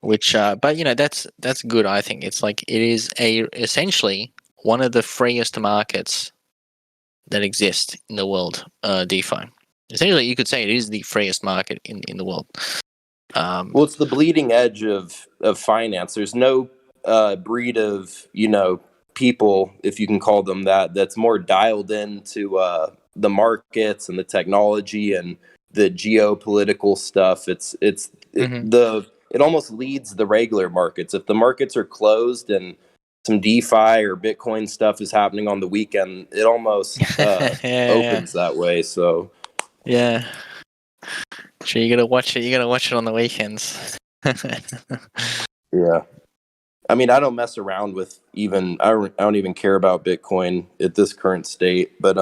which but that's good. I think it's like it is essentially one of the freest markets that exist in the world. DeFi, essentially, you could say it is the freest market in the world. Well, it's the bleeding edge of finance. There's no breed of people, if you can call them that, that's more dialed into the markets and the technology and the geopolitical stuff. It almost leads the regular markets. If the markets are closed and some DeFi or Bitcoin stuff is happening on the weekend, it almost opens that way. So sure, you gotta watch it. You gotta watch it on the weekends. Yeah. I mean, I don't mess around with I don't even care about Bitcoin at this current state, but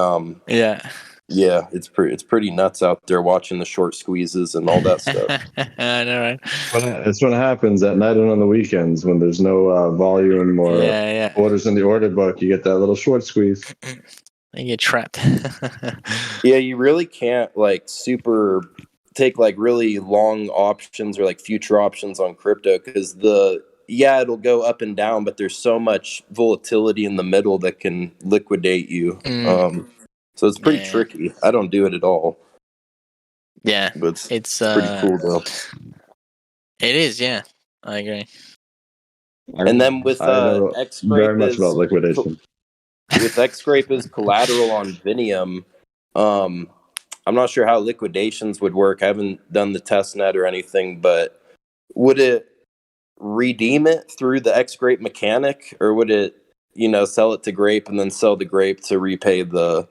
yeah, it's pretty nuts out there watching the short squeezes and all that stuff. I know, right? It's what happens at night and on the weekends when there's no volume or orders in the order book. You get that little short squeeze. You get trapped. Yeah, you really can't take like really long options or like future options on crypto, because it'll go up and down, but there's so much volatility in the middle that can liquidate you. So it's pretty tricky. I don't do it at all. Yeah, but it's pretty cool though. It is, yeah. I agree. And then with X very much about liquidation. With X Grape as collateral on Vinium, I'm not sure how liquidations would work. I haven't done the test net or anything, but would it redeem it through the X Grape mechanic, or would it, sell it to Grape and then sell the Grape to repay the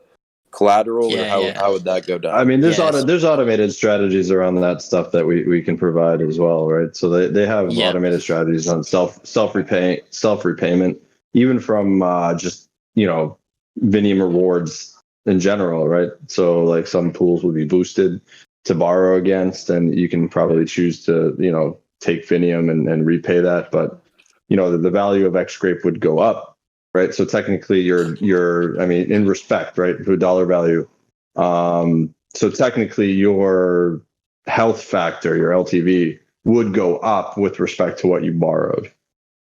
collateral, or how would that go down? I mean, there's automated strategies around that stuff that we can provide as well, right? So they have automated strategies on self repayment, even from just Vinium rewards in general, right? So like some pools would be boosted to borrow against, and you can probably choose to, take Vinium and repay that. But, the value of X-Grape would go up, right? So technically in respect, right, to a dollar value. So technically your health factor, your LTV, would go up with respect to what you borrowed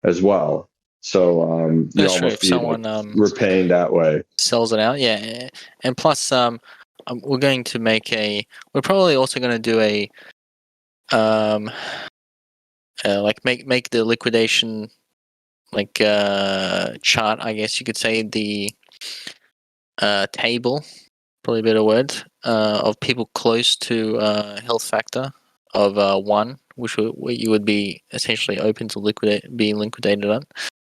as well. So you That's true. almost If be someone repaying that way. sells it out, yeah, and plus we're going to we're probably also going to do a make the liquidation chart, I guess you could say, the table, probably a better word, of people close to health factor of 1, which you would be essentially open to being liquidated on.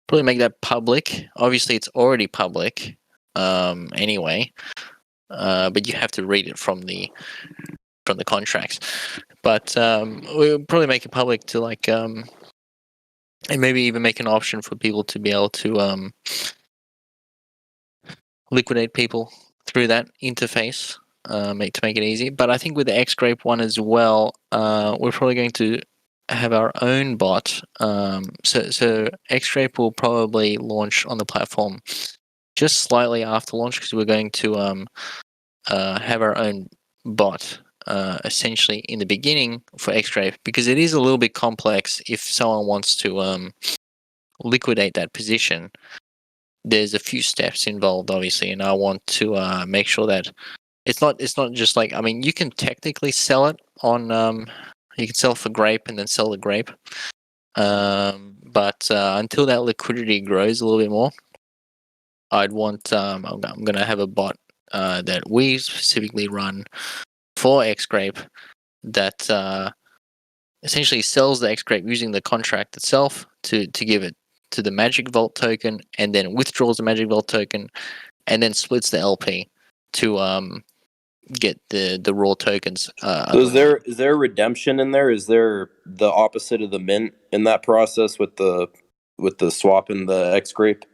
Probably make that public. Obviously, it's already public anyway, but you have to read it from the contracts. But we'll probably make it public to and maybe even make an option for people to be able to liquidate people through that interface, to make it easy. But I think with the X-Grape one as well, we're probably going to have our own bot. So X-Grape will probably launch on the platform just slightly after launch, because we're going to have our own bot essentially in the beginning for X-Grape, because it is a little bit complex if someone wants to liquidate that position. There's a few steps involved, obviously, and I want to make sure that it's not just like, I mean, you can technically sell it on you can sell for Grape and then sell the Grape, but until that liquidity grows a little bit more, I'd want I'm going to have a bot that we specifically run for X-Grape that essentially sells the X-Grape using the contract itself to give it to the Magic Vault token, and then withdraws the Magic Vault token, and then splits the LP to get the raw tokens. So is there redemption in there? Is there the opposite of the mint in that process with the swap and the X-Grape?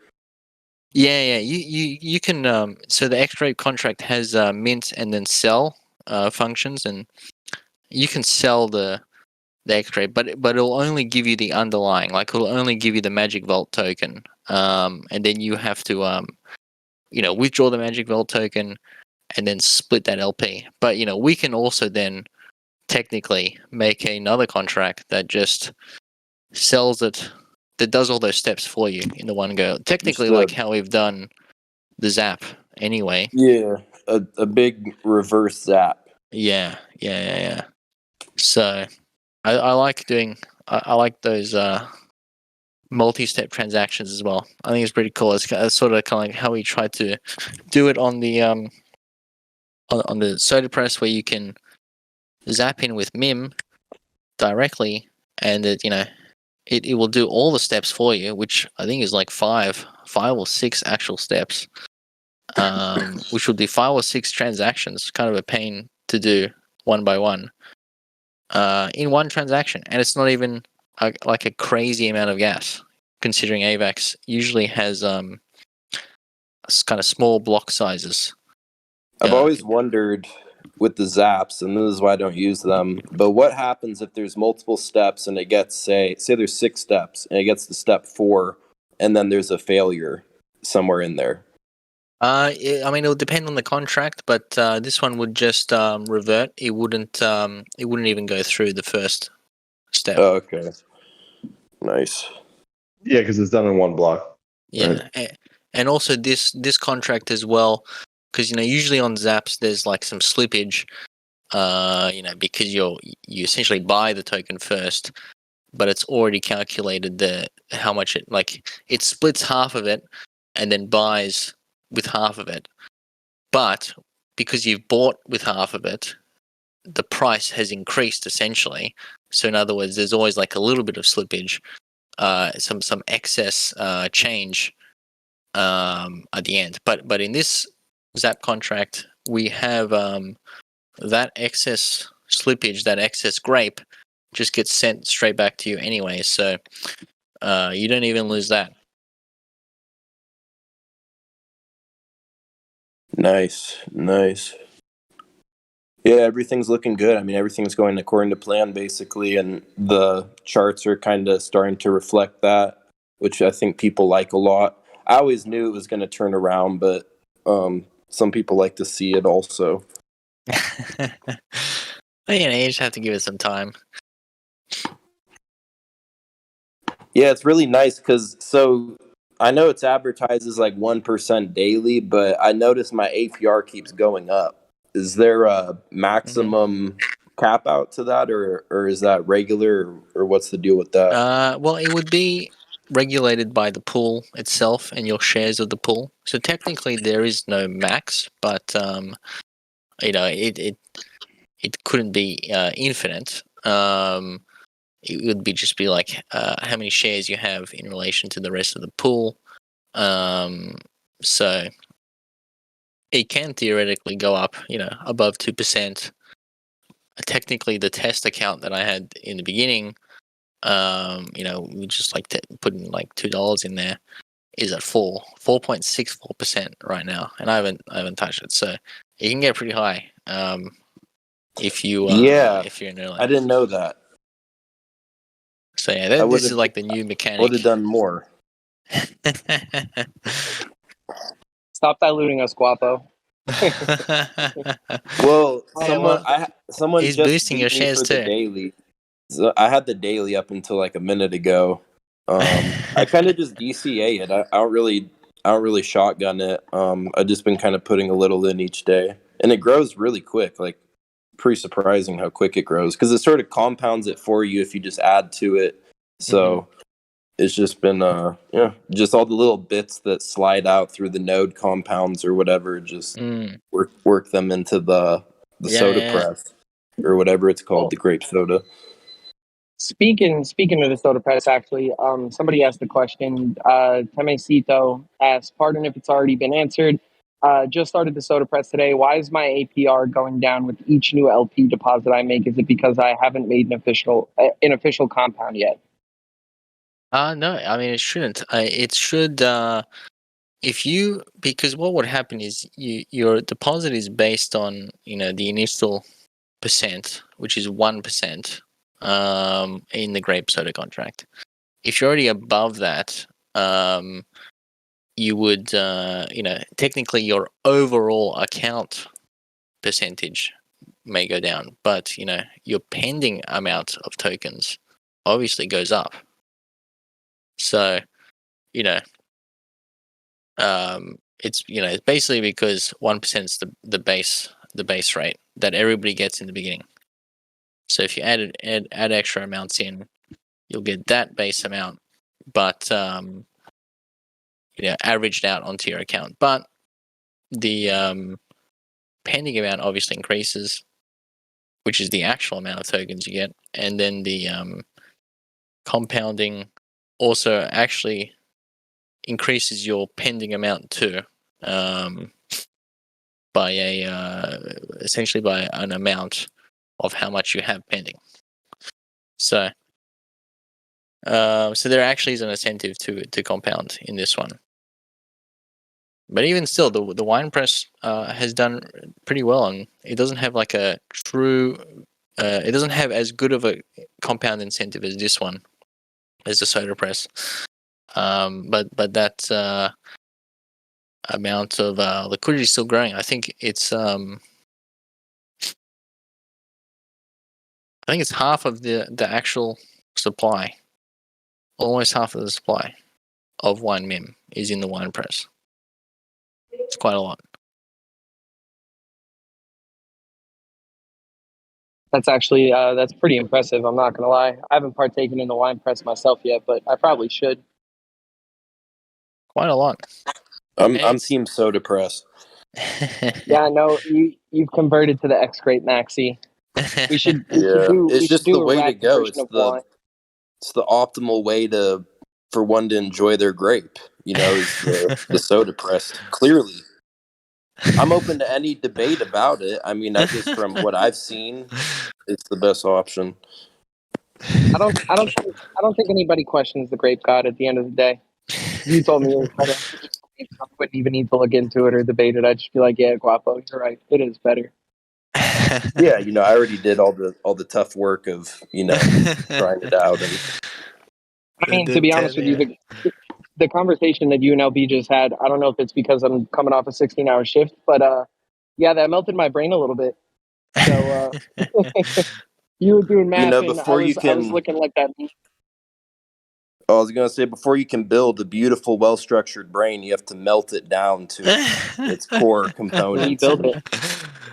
Yeah. You can. So the X-Grape contract has mint and then sell functions, and you can sell the X-Grape, but it'll only give you the underlying. Like, it'll only give you the Magic Vault token, and then you have to withdraw the Magic Vault token and then split that LP. But we can also then technically make another contract that just sells it, that does all those steps for you in the one go. Technically, like how we've done the Zap anyway. Yeah, a big reverse Zap. Yeah. So I like doing, I like those multi-step transactions as well. I think it's pretty cool. It's sort of kind of like how we tried to do it on the on the Soda Press, where you can zap in with MIM directly, and it will do all the steps for you, which I think is like five or six actual steps, which would be 5 or 6 transactions. Kind of a pain to do one by one in one transaction, and it's not even like a crazy amount of gas, considering AVAX usually has kind of small block sizes. I've always wondered with the Zaps, and this is why I don't use them, but what happens if there's multiple steps and it gets, say there's 6 steps and it gets to step 4 and then there's a failure somewhere in there? I mean, it would depend on the contract, but this one would just revert. It wouldn't even go through the first step. Oh, okay. Nice. Yeah, because it's done in one block. Yeah, right? And also this contract as well, because usually on Zaps there's like some slippage, because you essentially buy the token first, but it's already calculated how much it splits half of it and then buys with half of it. But because you've bought with half of it, the price has increased essentially. So in other words, there's always like a little bit of slippage, some excess change at the end. But in this Zap contract, we have that excess slippage, that excess Grape, just gets sent straight back to you anyway. So you don't even lose that. Nice. Yeah, everything's looking good. I mean, everything's going according to plan, basically, and the charts are kind of starting to reflect that, which I think people like a lot. I always knew it was going to turn around, but some people like to see it also. Well, you just have to give it some time. Yeah, it's really nice because I know it's advertised as like 1% daily, but I notice my APR keeps going up. Is there a maximum cap out to that, or is that regular, or what's the deal with that? Well, it would be regulated by the pool itself and your shares of the pool. So technically, there is no max, but it couldn't be infinite. It would just be like how many shares you have in relation to the rest of the pool. So it can theoretically go up, above 2%. Technically, the test account that I had in the beginning, we just like putting like $2 in there, is at 4.64% right now, and I haven't touched it. So it can get pretty high if you're an early. I didn't know that. So yeah, this is like the new mechanic. Would have done more. Stop diluting us, Guapo. Well, Hey, someone he's just boosting your beat me shares for the too. daily. So I had the daily up until like a minute ago. I kind of just DCA it. I don't really shotgun it. I've just been kind of putting a little in each day, and it grows really quick. Like, pretty surprising how quick it grows because it sort of compounds it for you if you just add to it. So it's just been just all the little bits that slide out through the node compounds or whatever. Just work them into the soda press or whatever it's called, the grape soda. Speaking of the soda press, actually, somebody asked the question. Temecito asked, "Pardon if it's already been answered. Just started the soda press today. Why is my APR going down with each new LP deposit I make? Is it because I haven't made an official compound yet?" No, I mean it shouldn't. It should. Because what would happen is your deposit is based on the initial percent, which is 1%, in the grape soda contract. If you're already above that, you would technically your overall account percentage may go down, but your pending amount of tokens obviously goes up. So it's basically because 1% is the base rate that everybody gets in the beginning. So if you add extra amounts in, you'll get that base amount, but averaged out onto your account. But the pending amount obviously increases, which is the actual amount of tokens you get, and then the compounding also actually increases your pending amount too, by essentially by an amount of how much you have pending. So there actually is an incentive to compound in this one. But even still, the wine press has done pretty well, and it doesn't have like a true. It doesn't have as good of a compound incentive as this one, as the soda press. But that amount of liquidity is still growing. I think it's half of the actual supply. Almost half of the supply of wine mim is in the wine press. It's quite a lot. That's actually that's pretty impressive. I'm not gonna lie. I haven't partaken in the wine press myself yet, but I probably should. Quite a lot. I'm team soda press. Yeah, no, you've converted to the X Grape Maxi. We should It's just the a way to rapid go. version of wine. It's the optimal way for one to enjoy their grape. Is the soda press. Clearly, I'm open to any debate about it. I mean, from what I've seen, it's the best option. I don't think anybody questions the grape god at the end of the day. You told me it was better. I wouldn't even need to look into it or debate it. I'd just be like, yeah, Guapo, you're right. It is better. Yeah, I already did all the tough work of trying it out, and I mean, to be honest with you, the conversation that you and LB just had, I don't know if it's because I'm coming off a 16-hour shift, but yeah, that melted my brain a little bit. So you were doing math, and before you I was can. looking like that. I was gonna say, before you can build a beautiful, well-structured brain, you have to melt it down to its core components. Rebuild it.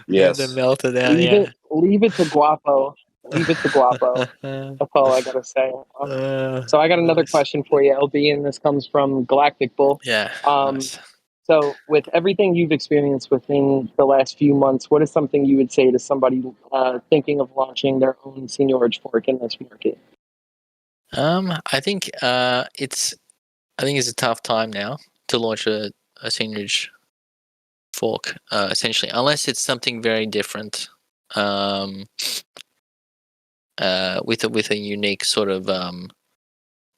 You have to Yes. melt it down, Leave it to Guapo. Leave it to Guapo. That's all I gotta say. So I got another nice. question for you, LB, and this comes from Galactic Bull. Yeah, nice. So, with everything you've experienced within the last few months, what is something you would say to somebody thinking of launching their own seniorage fork in this market? I think it's a tough time now to launch a seniorage fork, essentially, unless it's something very different, with a unique sort of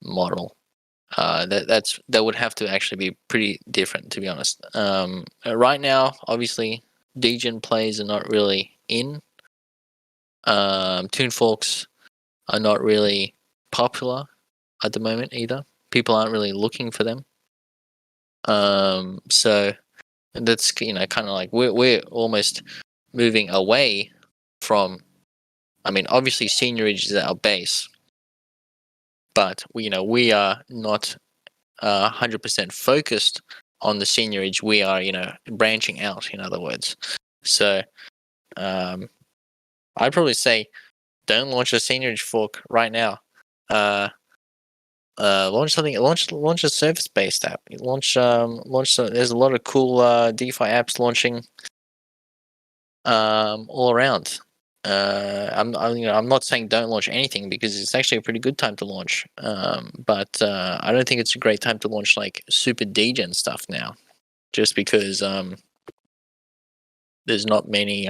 model. That would have to actually be pretty different, to be honest. Right now, obviously, degen plays are not really in. Tune forks are not really popular at the moment either. People aren't really looking for them. So that's kind of like we're almost moving away from. I mean, obviously, seniorage is our base, but we are not 100% focused on the seniorage. We are branching out. In other words, so I'd probably say don't launch a seniorage fork right now. Launch something. Launch a service-based app. Launch. There's a lot of cool DeFi apps launching. All around. I'm not saying don't launch anything, because it's actually a pretty good time to launch. But I don't think it's a great time to launch like super degen stuff now, just because there's not many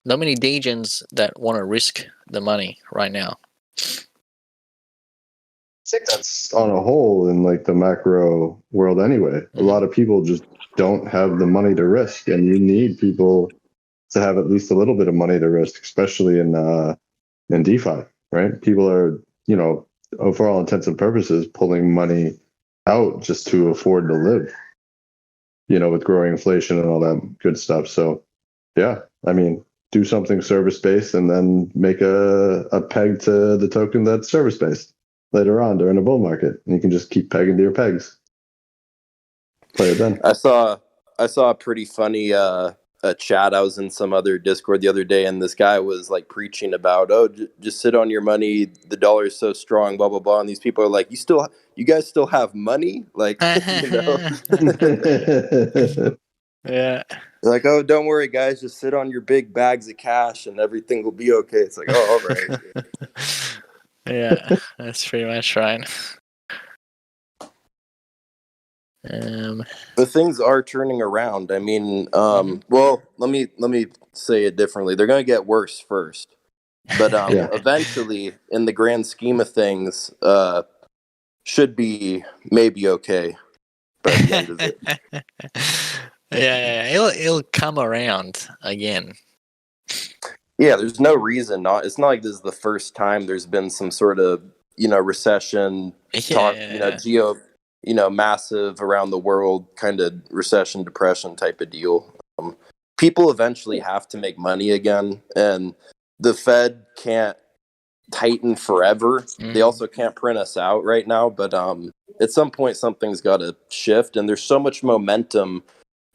degens that want to risk the money right now. I think that's on a whole in like the macro world anyway. A lot of people just don't have the money to risk, and you need people to have at least a little bit of money to risk, especially in DeFi, right? People are, for all intents and purposes, pulling money out just to afford to live, with growing inflation and all that good stuff. So, yeah, I mean, do something service based and then make a peg to the token that's service based later on during a bull market, and you can just keep pegging to your pegs. Play it then. I saw a pretty funny a chat. I was in some other Discord the other day, and this guy was like preaching about, just sit on your money, the dollar is so strong, blah blah blah. And these people are like, you guys still have money, like Yeah. They're like, oh, don't worry, guys, just sit on your big bags of cash and everything will be okay. It's like, oh, all right. Yeah, that's pretty much right. But things are turning around. I mean, well, let me say it differently. They're going to get worse first, but eventually, in the grand scheme of things, should be maybe okay by the end of it. Yeah, it'll come around again. Yeah, there's no reason not. It's not like this is the first time there's been some sort of recession talk. Massive around the world kind of recession, depression type of deal. People eventually have to make money again, and the Fed can't tighten forever. They also can't print us out right now, but at some point something's got to shift, and there's so much momentum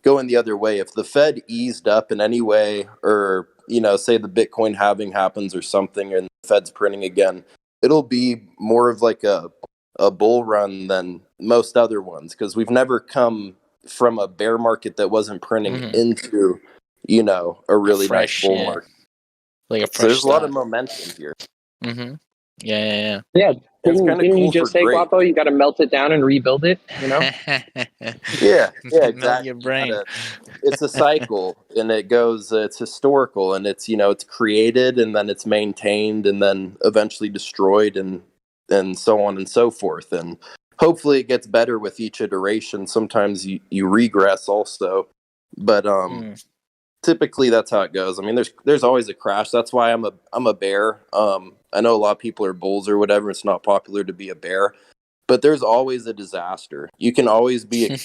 going the other way. If the Fed eased up in any way, or say the Bitcoin halving happens or something, and the Fed's printing again, it'll be more of like a bull run than most other ones, because we've never come from a bear market that wasn't printing into a really nice bull market. Like a fresh so there's start. A lot of momentum here. Yeah. Didn't you just say, Guapo, you got to melt it down and rebuild it? Yeah, exactly. Melt your brain. It's a cycle, and it goes. It's historical, and it's it's created, and then it's maintained, and then eventually destroyed, and so on and so forth. And hopefully it gets better with each iteration. Sometimes you regress also, but typically that's how it goes. I mean, there's always a crash. That's why I'm a bear. I know a lot of people are bulls or whatever. It's not popular to be a bear, but there's always a disaster. You can always be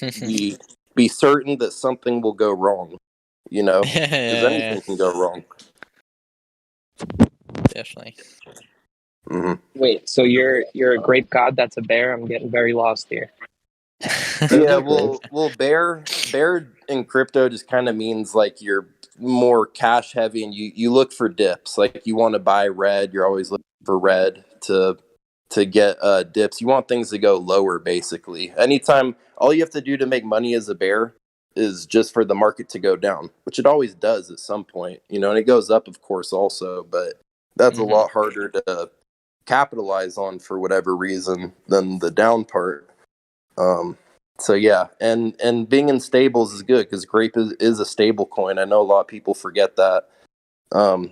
certain that something will go wrong, you know, because anything can go wrong. Definitely. Wait, so you're a grape god that's a bear? I'm getting very lost here. Yeah, well, bear in crypto just kind of means like you're more cash heavy, and you look for dips. Like you want to buy red, you're always looking for red to get dips. You want things to go lower, basically. Anytime, all you have to do to make money as a bear is just for the market to go down, which it always does at some point, you know, and it goes up, of course, also, but that's a lot harder to capitalize on for whatever reason than the down part. So yeah, and being in stables is good because Grape is a stable coin. I know a lot of people forget that.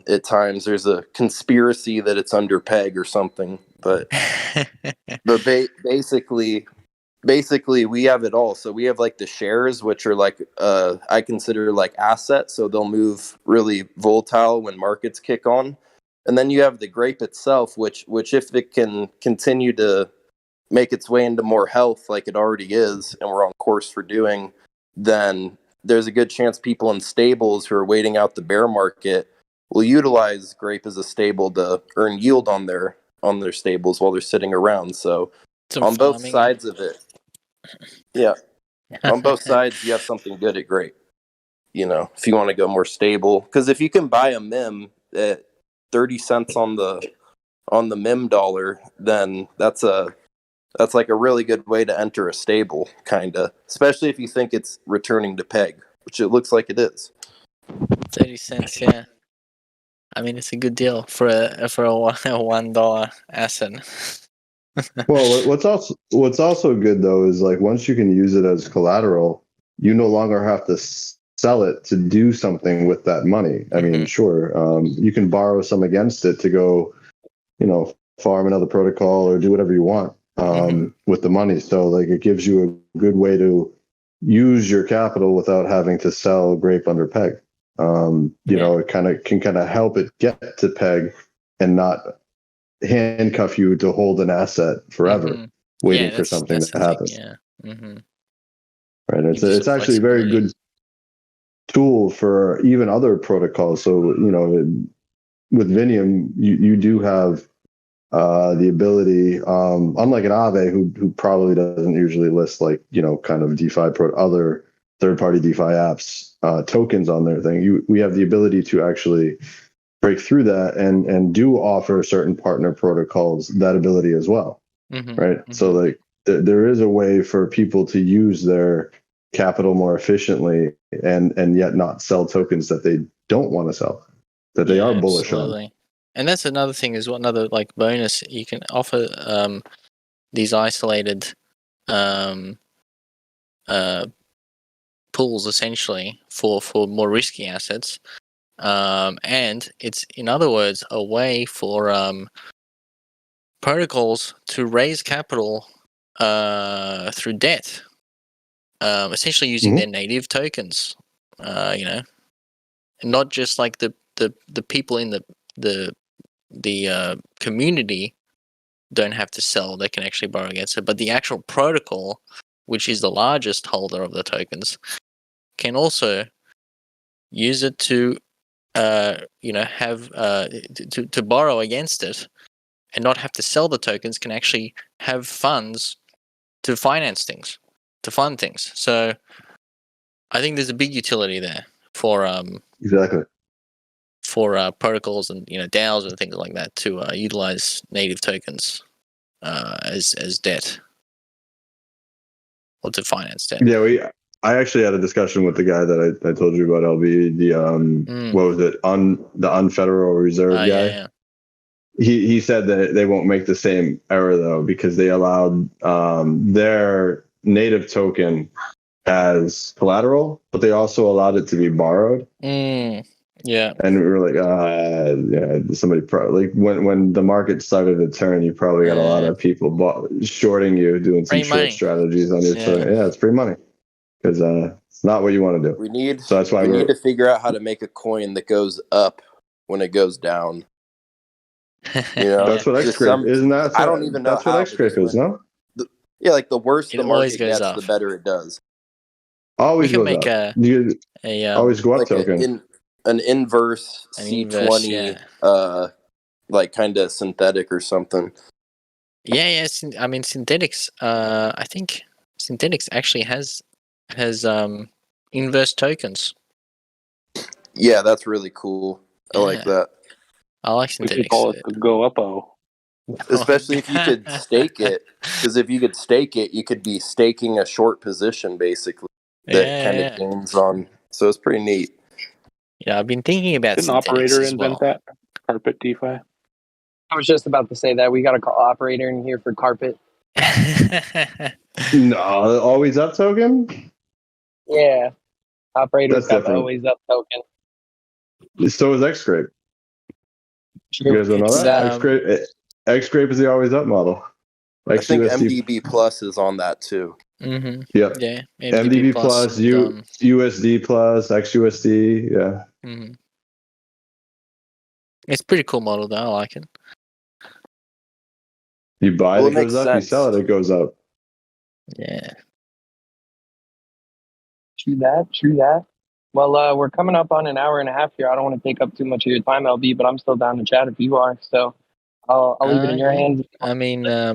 At times there's a conspiracy that it's under peg or something, but basically we have it all. So we have like the shares, which are like I consider like assets, so they'll move really volatile when markets kick on. And then you have the Grape itself, which if it can continue to make its way into more health like it already is, and we're on course for doing, then there's a good chance people in stables who are waiting out the bear market will utilize Grape as a stable to earn yield on their stables while they're sitting around. So on both sides of it, on both sides you have something good at Grape. You know, if you want to go more stable, because if you can buy a MIM at 30 cents on the MIM dollar, then that's like a really good way to enter a stable, kind of, especially if you think it's returning to peg, which it looks like it is. 30 cents, yeah. I mean, it's a good deal for a $1 asset. Well, what's also good though is like once you can use it as collateral, you no longer have to sell it to do something with that money. I mean, sure, you can borrow some against it to go, you know, farm another protocol or do whatever you want with the money. So like it gives you a good way to use your capital without having to sell Grape under peg. You know, it can help it get to peg and not handcuff you to hold an asset forever, waiting for something to happen. Right. It's actually a very good tool for even other protocols. So, you know, with Vinium, you do have the ability, unlike an Aave who probably doesn't usually list like, you know, kind of DeFi other third-party DeFi apps tokens on their thing. We have the ability to actually break through that and do offer certain partner protocols that ability as well, right? So like there is a way for people to use their capital more efficiently and yet not sell tokens that they don't want to sell, that they are bullish on. And that's another thing as well, another like bonus. You can offer these isolated pools essentially for more risky assets. And it's, in other words, a way for protocols to raise capital through debt, essentially using their native tokens. You know, and not just like the people in the community don't have to sell; they can actually borrow against it. But the actual protocol, which is the largest holder of the tokens, can also use it to you know, have to borrow against it and not have to sell the tokens, can actually have funds to finance things, to fund things. So I think there's a big utility there for exactly for protocols and, you know, DAOs and things like that to utilize native tokens as debt or to finance debt. Yeah, I actually had a discussion with the guy that I told you about, LB, the what was it, the Unfederal Reserve guy. Yeah. He said that they won't make the same error though, because they allowed their native token as collateral, but they also allowed it to be borrowed. Yeah. And we were like, yeah, somebody like when the market started to turn, you probably got a lot of people shorting you, doing some Free short money. strategies on your Yeah. token. Yeah, it's free money because it's not what you want to do. We need So that's why we need to figure out how to make a coin that goes up when it goes down. You know, That's what just Xscrape isn't that? I don't even know That's what how. But Xscrape just is, no? yeah, like the worse It the always market goes gets, up. the better it does. We Always can goes make up. You always go up Like token. an inverse An C20, inverse, like kind of synthetic or something. yeah. I mean, synthetics. I think synthetics actually has inverse tokens. Yeah, that's really cool. I like Yeah. that. I like We synthetics. could call it the Go Up-O. Especially if you could stake it, because if you could stake it, you could be staking a short position basically that kind of gains on. So it's pretty neat. Yeah, I've been thinking about Didn't synthetics Operator as invent well. that? Carpet DeFi? I was just about to say that we got to call operator in here for carpet. No, always up token. Yeah, operator's That's got the different. always up token. So is Xscrape. You True. guys don't know It's, that? Xscrape is the always up model. I think XUSD. MDB Plus is on that too. Mm-hmm. Yep. Yeah. MDB plus, USD plus, XUSD. Yeah. Mm-hmm. It's a pretty cool model though. I like it. You buy Well, it, it it makes goes up. You sense. sell it, it goes up. Yeah. True that. True that. Well, we're coming up on an hour and a half here. I don't want to take up too much of your time, LB, but I'm still down to chat if you are. So I'll leave it in your Yeah. hands. I mean, I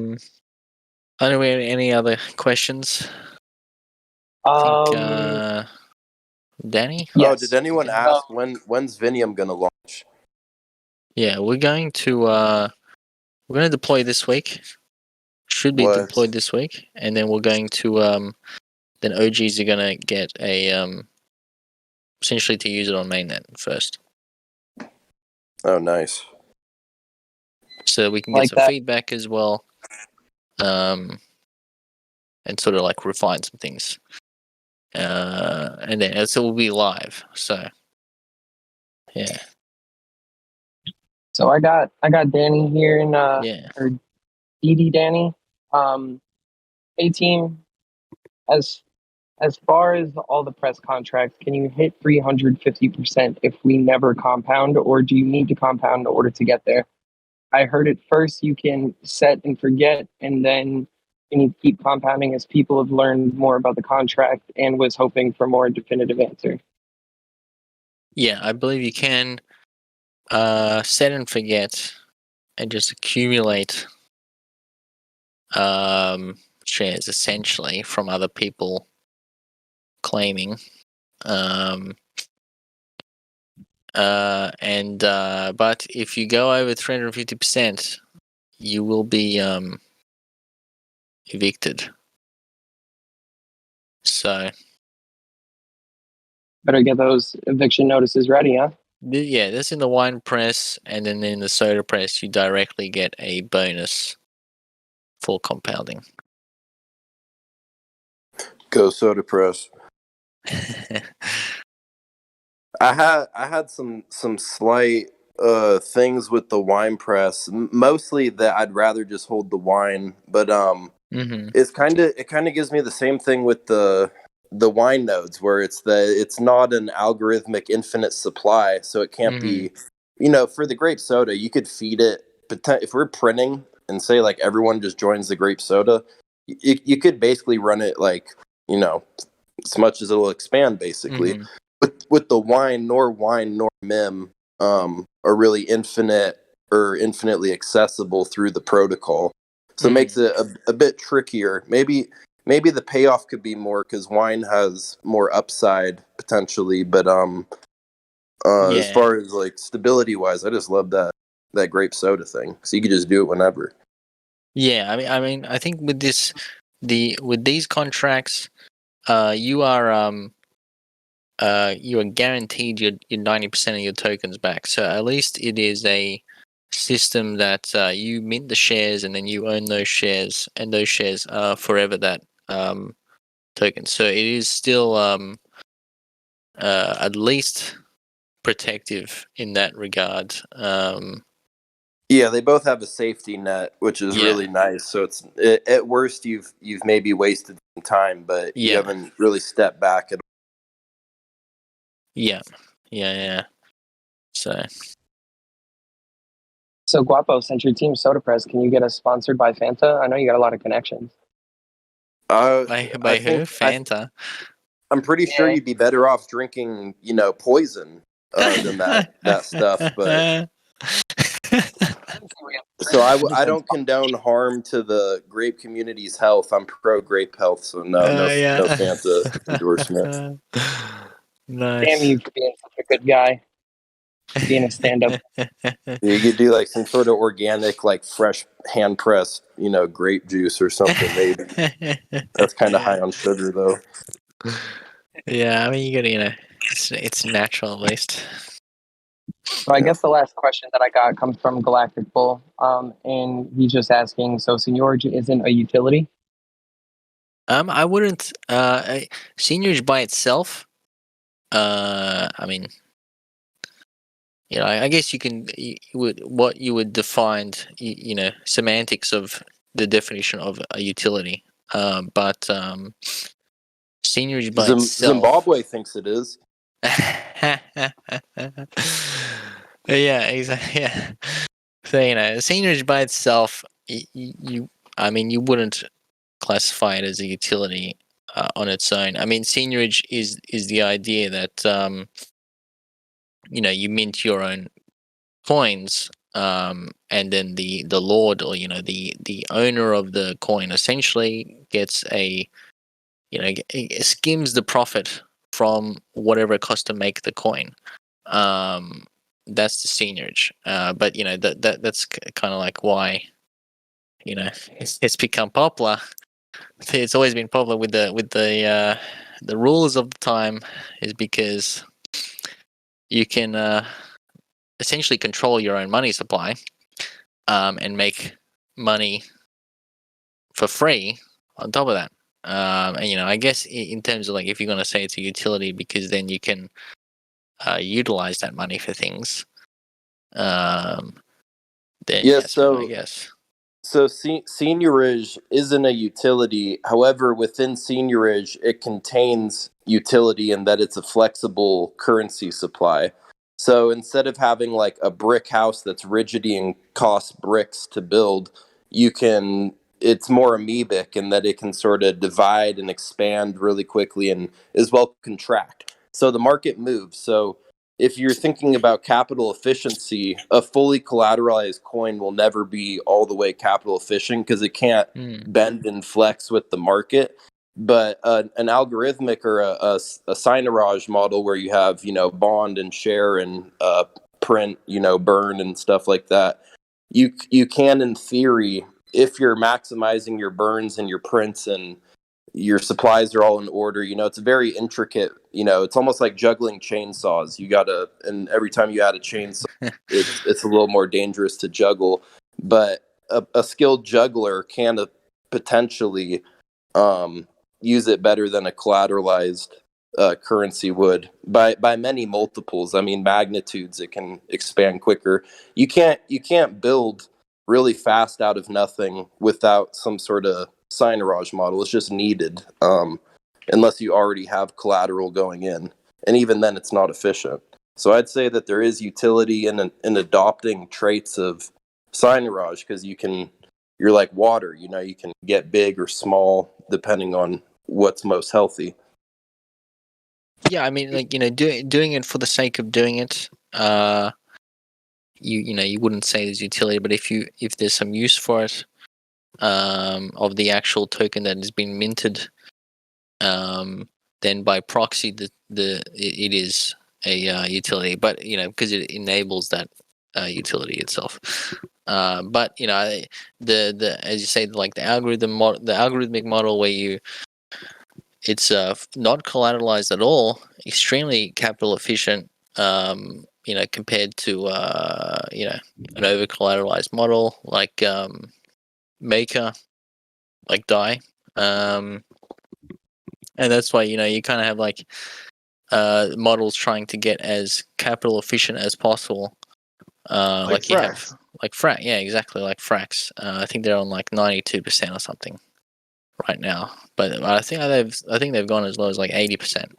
don't know any other questions. I think Danny. Oh, Yes. did anyone ask when's Vinium gonna launch? Yeah, we're going to deploy this week. Should be deployed this week, and then we're going to then OGs are gonna get a essentially to use it on mainnet first, Oh, nice. so we can Like get some that. feedback as well, and sort of like refine some things, and then it will be live. So yeah, So I got Danny here in yeah. or DD Danny. Hey team, as far as all the press contracts, can you hit 350% if we never compound, or do you need to compound in order to get there? I heard it first you can set and forget, and then you need to keep compounding as people have learned more about the contract and was hoping for more definitive answer. Yeah, I believe you can set and forget and just accumulate shares essentially from other people claiming. But if you go over 350%, you will be evicted. So Better get those eviction notices ready, huh? yeah, that's in the wine press, and then in the soda press, you directly get a bonus for compounding. Go Soda Press. I had some slight things with the wine press, mostly that I'd rather just hold the wine, but it kind of gives me the same thing with the wine nodes, where it's not an algorithmic infinite supply, so it can't be, for the grape soda you could feed it, if we're printing and say like everyone just joins the grape soda, you could basically run it like, as much as it'll expand basically. With the wine nor mem are really infinite or infinitely accessible through the protocol, so it makes it a bit trickier. Maybe the payoff could be more because wine has more upside potentially, but as far as like stability wise, I just love that grape soda thing, so you could just do it whenever. Yeah, I think with with these contracts, you are guaranteed your 90% of your tokens back. So at least it is a system that you mint the shares and then you own those shares, and those shares are forever that token. So it is still at least protective in that regard. Yeah, they both have a safety net, which is Yeah. really nice. So it's at worst you've maybe wasted some time, but you Yeah. haven't really stepped back at all. Yeah. So Guapo, since your team's Soda Press, can you get us sponsored by Fanta? I know you got a lot of connections. by I who? think Fanta. I'm pretty sure Yeah. you'd be better off drinking, poison than that stuff. But so I don't condone harm to the grape community's health. I'm pro grape health, so no Fanta endorsement. Nice. Damn you for being such a good guy, being a stand-up. You could do like some sort of organic, like fresh hand pressed, grape juice or something. Maybe that's kind of high on sugar though. Yeah, I mean you gotta, it's natural at least. So I guess the last question that I got comes from Galactic Bull, and he's just asking, so seniorage isn't a utility? I wouldn't. Seniorage by itself. I mean, I guess you would define, semantics of the definition of a utility. But seniorage by itself. Zimbabwe thinks it is. Yeah, exactly. Yeah. So seniorage by itself, you wouldn't classify it as a utility on its own. I mean, seniorage is the idea that you mint your own coins, and then the lord, or the owner of the coin essentially gets skims the profit from whatever it costs to make the coin. That's the seniorage. But that's kind of like why it's become popular. It's always been popular with the rulers of the time, is because you can essentially control your own money supply, and make money for free on top of that. And I guess in terms of, like, if you're going to say it's a utility, because then you can utilize that money for things. Then yes, I guess. So seniorage isn't a utility. However, within seniorage, it contains utility in that it's a flexible currency supply. So instead of having like a brick house that's rigidy and costs bricks to build, it's more amoebic in that it can sort of divide and expand really quickly and as well contract. So the market moves. So if you're thinking about capital efficiency, a fully collateralized coin will never be all the way capital efficient because it can't bend and flex with the market. But an algorithmic or a signage model where you have, bond and share and print, burn and stuff like that, you can, in theory, if you're maximizing your burns and your prints and your supplies are all in order, it's very intricate. It's almost like juggling chainsaws. And every time you add a chainsaw, it's a little more dangerous to juggle. But a skilled juggler can potentially use it better than a collateralized currency would by many multiples. I mean, magnitudes. It can expand quicker. You can't build really fast out of nothing without some sort of signage model. It's just needed, unless you already have collateral going in, and even then it's not efficient. So I'd say that there is utility in adopting traits of signage, because you're like water, you can get big or small depending on what's most healthy. Yeah, I mean, like, doing it for the sake of doing it, you wouldn't say there's utility, but if there's some use for it, of the actual token that has been minted, then by proxy it is a utility. But because it enables that utility itself. But the as you say, like the algorithmic model where it's not collateralized at all, extremely capital efficient, compared to an over collateralized model like Maker, like DAI. And that's why you kind of have like models trying to get as capital efficient as possible. Like you have, Frax. like Frac, yeah, exactly, like Frax. I think they're on like 92% or something right now, but I think they've gone as low as like 80%.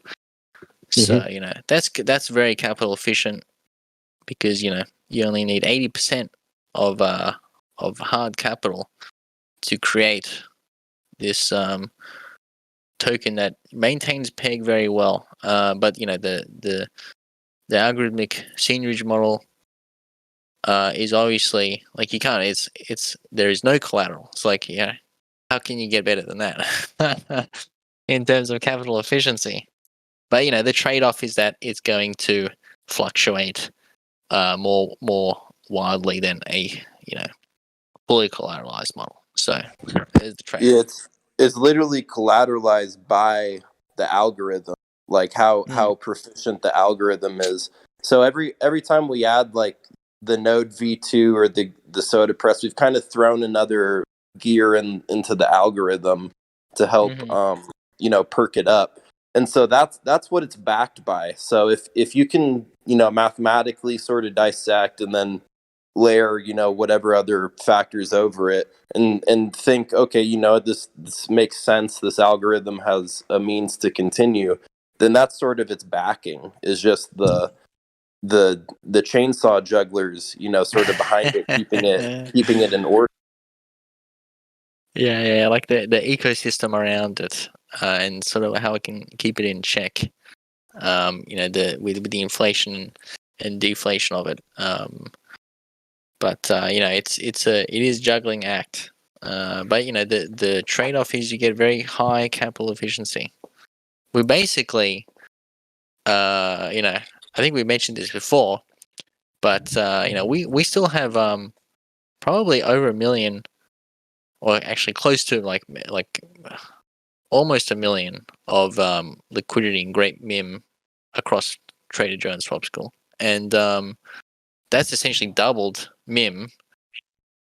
So that's very capital efficient because you only need 80% of hard capital to create this token that maintains peg very well. But the algorithmic seigniorage model is obviously like you can't. It's there is no collateral. It's like how can you get better than that in terms of capital efficiency? But the trade-off is that it's going to fluctuate more wildly than a fully collateralized model. So there's the trade-off. Yeah, it's literally collateralized by the algorithm, like how proficient the algorithm is. So every time we add like the node V2 or the soda press, we've kind of thrown another gear into the algorithm to help perk it up. And so that's what it's backed by. So if you can mathematically sort of dissect and then layer whatever other factors over it and think, okay, this makes sense, this algorithm has a means to continue, then that's sort of its backing, is just the chainsaw jugglers sort of behind it, keeping it in order. Yeah, like the ecosystem around it, and sort of how it can keep it in check. With the inflation and deflation of it. But it is juggling act. But the trade off is you get very high capital efficiency. We basically, I think we mentioned this before, but we still have probably over 1 million, or actually close to like almost 1 million of liquidity in Grape MIM across Trader Joe and Swapschool, and that's essentially doubled MIM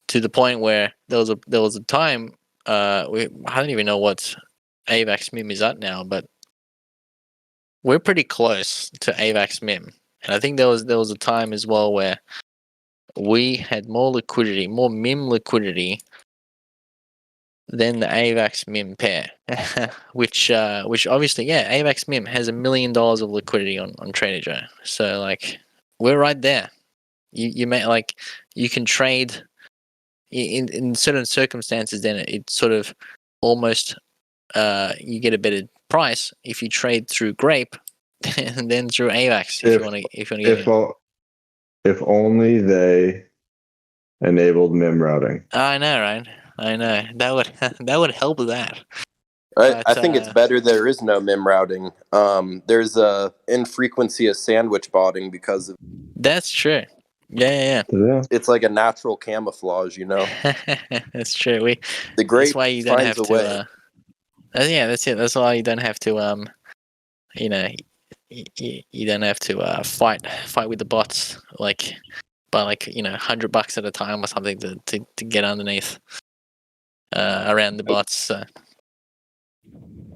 to the point where there was a time I don't even know what AVAX MIM is at now, but we're pretty close to AVAX MIM, and I think there was a time as well where we had more liquidity, more MIM liquidity than the AVAX MIM pair, which obviously, AVAX MIM has $1 million of liquidity on Trader Joe. So like we're right there. You may like you can trade in certain circumstances. Then it sort of almost you get a better price if you trade through Grape and then through AVAX if you want to get in. If only they enabled MIM routing. I know, right? I know that would help with that. I think it's better there is no MIM routing. There's a infrequency of sandwich botting because of. That's true. Yeah. It's like a natural camouflage, That's true. The Grape that's why you don't have finds a to. way. That's it. That's why you don't have to. You don't have to fight with the bots like by like $100 at a time or something to get underneath around the bots. So.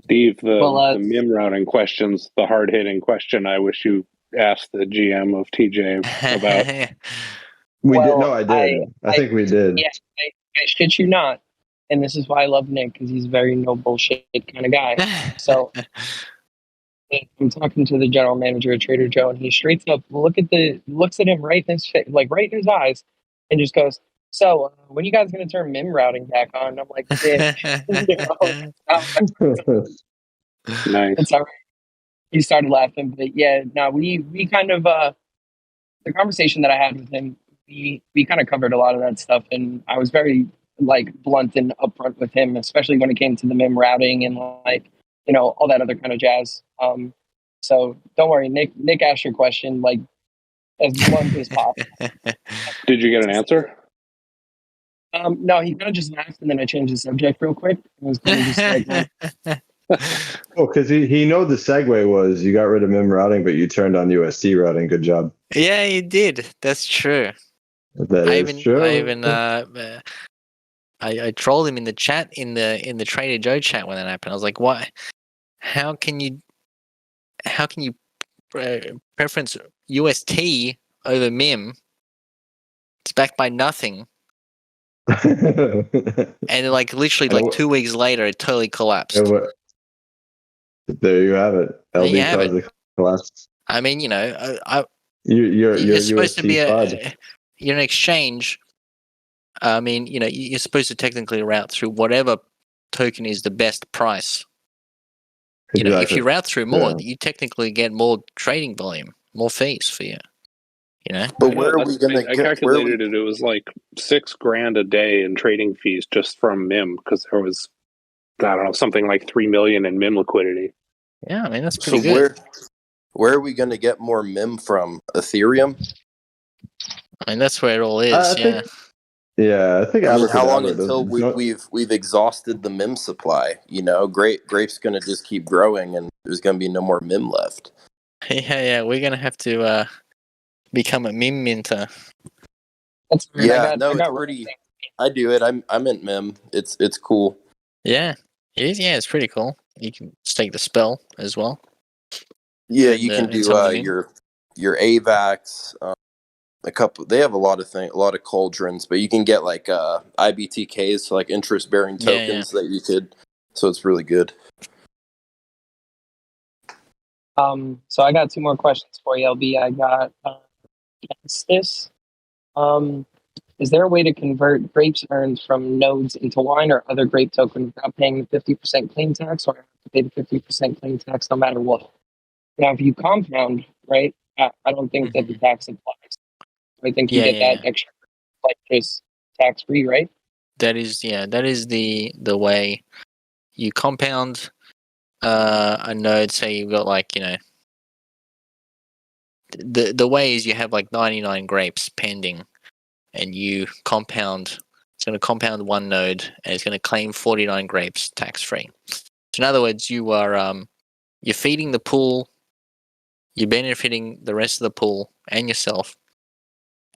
Steve, the MIM routing question's the hard hitting question. I wish you asked the GM of TJ about. I did. I think we did. Yeah, I shit you not. And this is why I love Nick, because he's a very no bullshit kind of guy. So I'm talking to the general manager at Trader Joe, and he straight up looks at him right in his face, like right in his eyes, and just goes, "So, when you guys going to turn MIM routing back on?" And I'm like, Nice. It's all right. He started laughing, but yeah, no, we kind of the conversation that I had with him, we kind of covered a lot of that stuff, and I was very like blunt and upfront with him, especially when it came to the MIM routing and like all that other kind of jazz. So don't worry, Nick asked your question like as blunt as possible. Did you get an answer? No, he kind of just laughed, and then I changed the subject real quick. It was kind of just like. Oh, because he know the segue was you got rid of MIM routing, but you turned on USD routing. Good job. Yeah, he did. That's true. That is true. I trolled him in the chat in the Trader Joe chat when that happened. I was like, "What? How can you preference UST over MIM. It's backed by nothing, and like literally like 2 weeks later, it totally collapsed. There you have it. There you LB have caused the collapse. I mean, you know, You're supposed to be UST you're an exchange. I mean, you know, you're supposed to technically route through whatever token is the best price. You know, if you route through more, you technically get more trading volume, more fees for you. You know, but where are we going to I calculated it. It was like $6,000 a day in trading fees just from MIM because there was, I don't know, something like 3 million in MIM liquidity. Yeah, I mean that's pretty good. Where are we going to get more MIM from? Ethereum? I mean that's where it all is. I think I mean, how long abracadabra until we've exhausted the MIM supply? You know, Grape's going to just keep growing, and there's going to be no more MIM left. Yeah, we're gonna have to become a meme minter. That's weird. Yeah, it's pretty. I do it. I'm in MIM. It's cool. Yeah, it's pretty cool. You can stake the spell as well. Yeah, you can do your AVAX. A couple. They have a lot of cauldrons, but you can get like IBTKs, so like interest bearing tokens that you could. So it's really good. So I got 2 more questions for you, LB. I got this. Is there a way to convert grapes earned from nodes into wine or other grape tokens without paying the 50% claim tax, or have to pay the 50% claim tax no matter what? Now, if you compound, right, I don't think that the tax applies. I think you get that extra, like just tax free, right? That is the way you compound a node. Say you've got like, you know, the way is you have like 99 grapes pending, and you compound. It's going to compound one node, and it's going to claim 49 grapes tax free. So in other words, you are you're feeding the pool, you're benefiting the rest of the pool and yourself,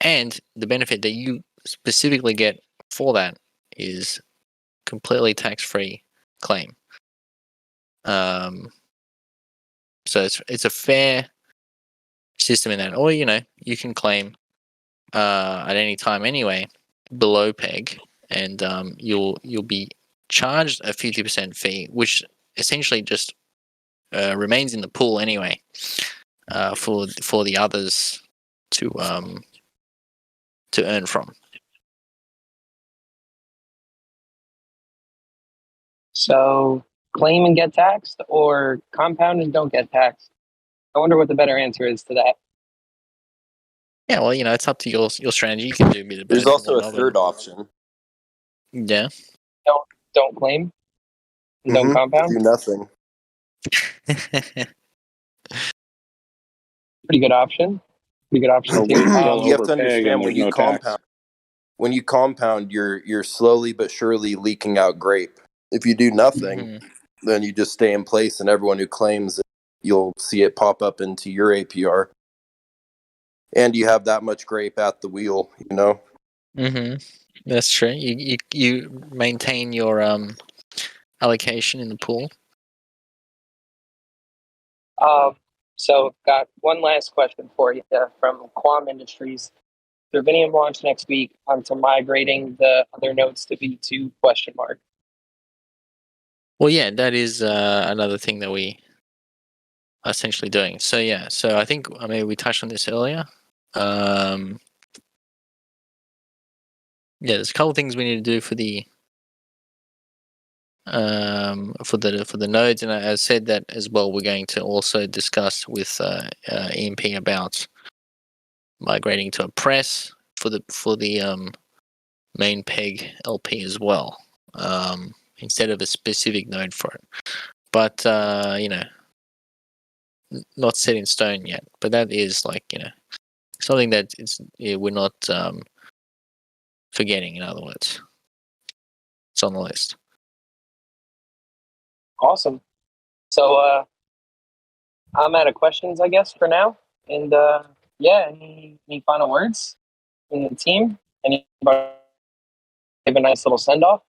and the benefit that you specifically get for that is completely tax free claim. So it's a fair system in that, or you know, you can claim at any time anyway below peg, and you'll be charged a 50% fee, which essentially just remains in the pool anyway, for the others to earn from. So claim and get taxed, or compound and don't get taxed? I wonder what the better answer is to that. Yeah, well, you know, it's up to your strategy. You can do a bit of both. There's also a third option. Yeah. Don't claim. And don't compound. Do nothing. Pretty good option. Pretty good option too. You have to understand when you compound, you're slowly but surely leaking out grape. If you do nothing, then you just stay in place, and everyone who claims it, you'll see it pop up into your APR. And you have that much grape at the wheel, you know. That's true. You maintain your allocation in the pool. So got one last question for you from Quam Industries. Their Vinium launch next week. To migrating the other nodes to V2 ? Well, yeah, that is another thing that we are essentially doing. So yeah, so I think we touched on this earlier. Yeah, there's a couple of things we need to do for the nodes, and I said that as well. We're going to also discuss with EMP about migrating to a press for the main peg LP as well, instead of a specific node for it. But you know, not set in stone yet. But that is like, you know, something that we're not forgetting. In other words, it's on the list. Awesome. So I'm out of questions, I guess, for now. And any final words from the team? Anybody have a nice little send off?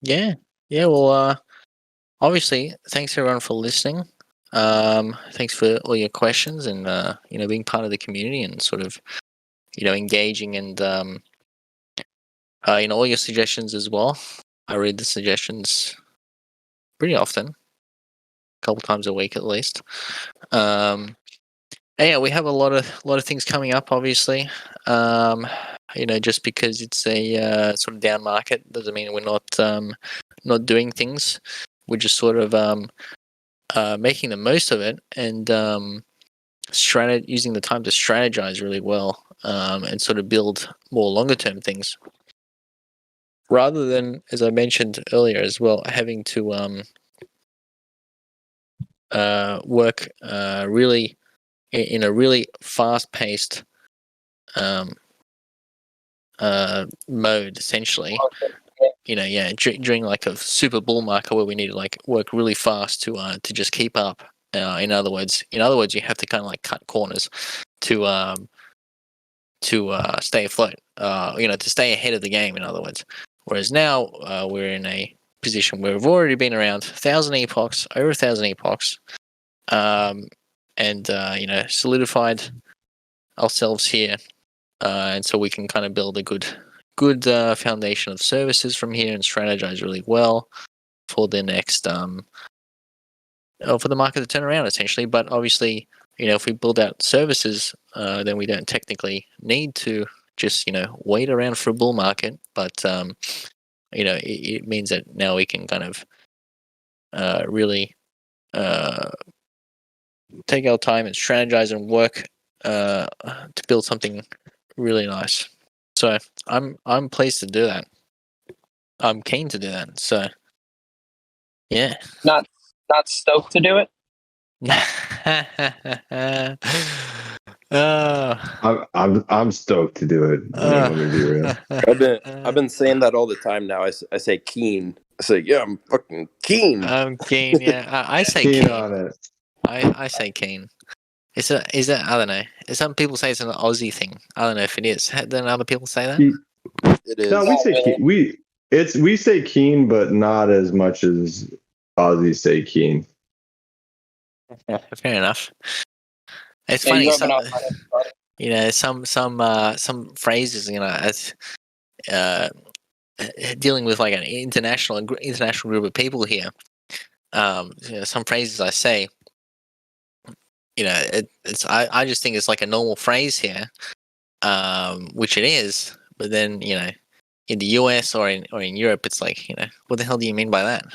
Yeah. Well, obviously, thanks everyone for listening. Thanks for all your questions and being part of the community and sort of engaging and all your suggestions as well. I read the suggestions pretty often, a couple times a week at least. And yeah, we have a lot of things coming up. Obviously, just because it's a sort of down market doesn't mean we're not doing things. We're just sort of making the most of it and using the time to strategize really well and sort of build more longer term things, rather than, as I mentioned earlier as well, having to work really in a really fast-paced mode, essentially. During like a super bull market where we need to like work really fast to just keep up. In other words, you have to kind of like cut corners to stay afloat. To stay ahead of the game. In other words, whereas now we're in a position where we've already been around over 1,000 epochs, and solidified ourselves here, and so we can kind of build a good foundation of services from here and strategize really well for the next for the market to turn around, essentially. But obviously, if we build out services, then we don't technically need to just wait around for a bull market. But it means that now we can kind of really take our time and strategize and work to build something really nice. So I'm pleased to do that. I'm keen to do that. So yeah. Not stoked to do it. I'm stoked to do it. Let me be real. I've been saying that all the time now. I say keen. I say, yeah, I'm fucking keen. I'm keen. Yeah, I say Keen keen. on it. I say keen. Is that I don't know. Some people say it's an Aussie thing. I don't know if it is. Then other people say that. It is. No, we say keen. We say keen, but not as much as Aussies say keen. Yeah, fair enough. It's Yeah, funny. you rubbing off on it, buddy. Some phrases. As dealing with like an international group of people here. Some phrases I say. I just think it's like a normal phrase here, which it is. But then in the US or in Europe, it's like what the hell do you mean by that?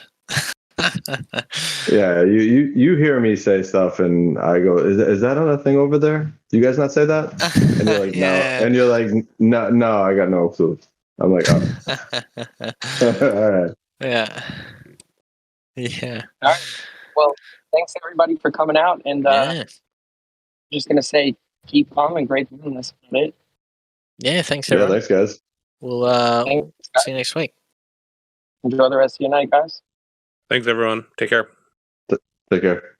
Yeah, you hear me say stuff, and I go, "Is that on a thing over there? Do you guys not say that?" And you're like, Yeah. "No," and you're like, "No, I got no clue." I'm like, "Oh, all right." Yeah. Yeah. All right. Well, thanks everybody for coming out, and Yeah. just gonna say keep calm and great doing this. It. Yeah. Thanks, Yeah, everyone. thanks, guys. We'll Thanks, see you next week. Enjoy the rest of your night, guys. Thanks, everyone. Take care. Take care.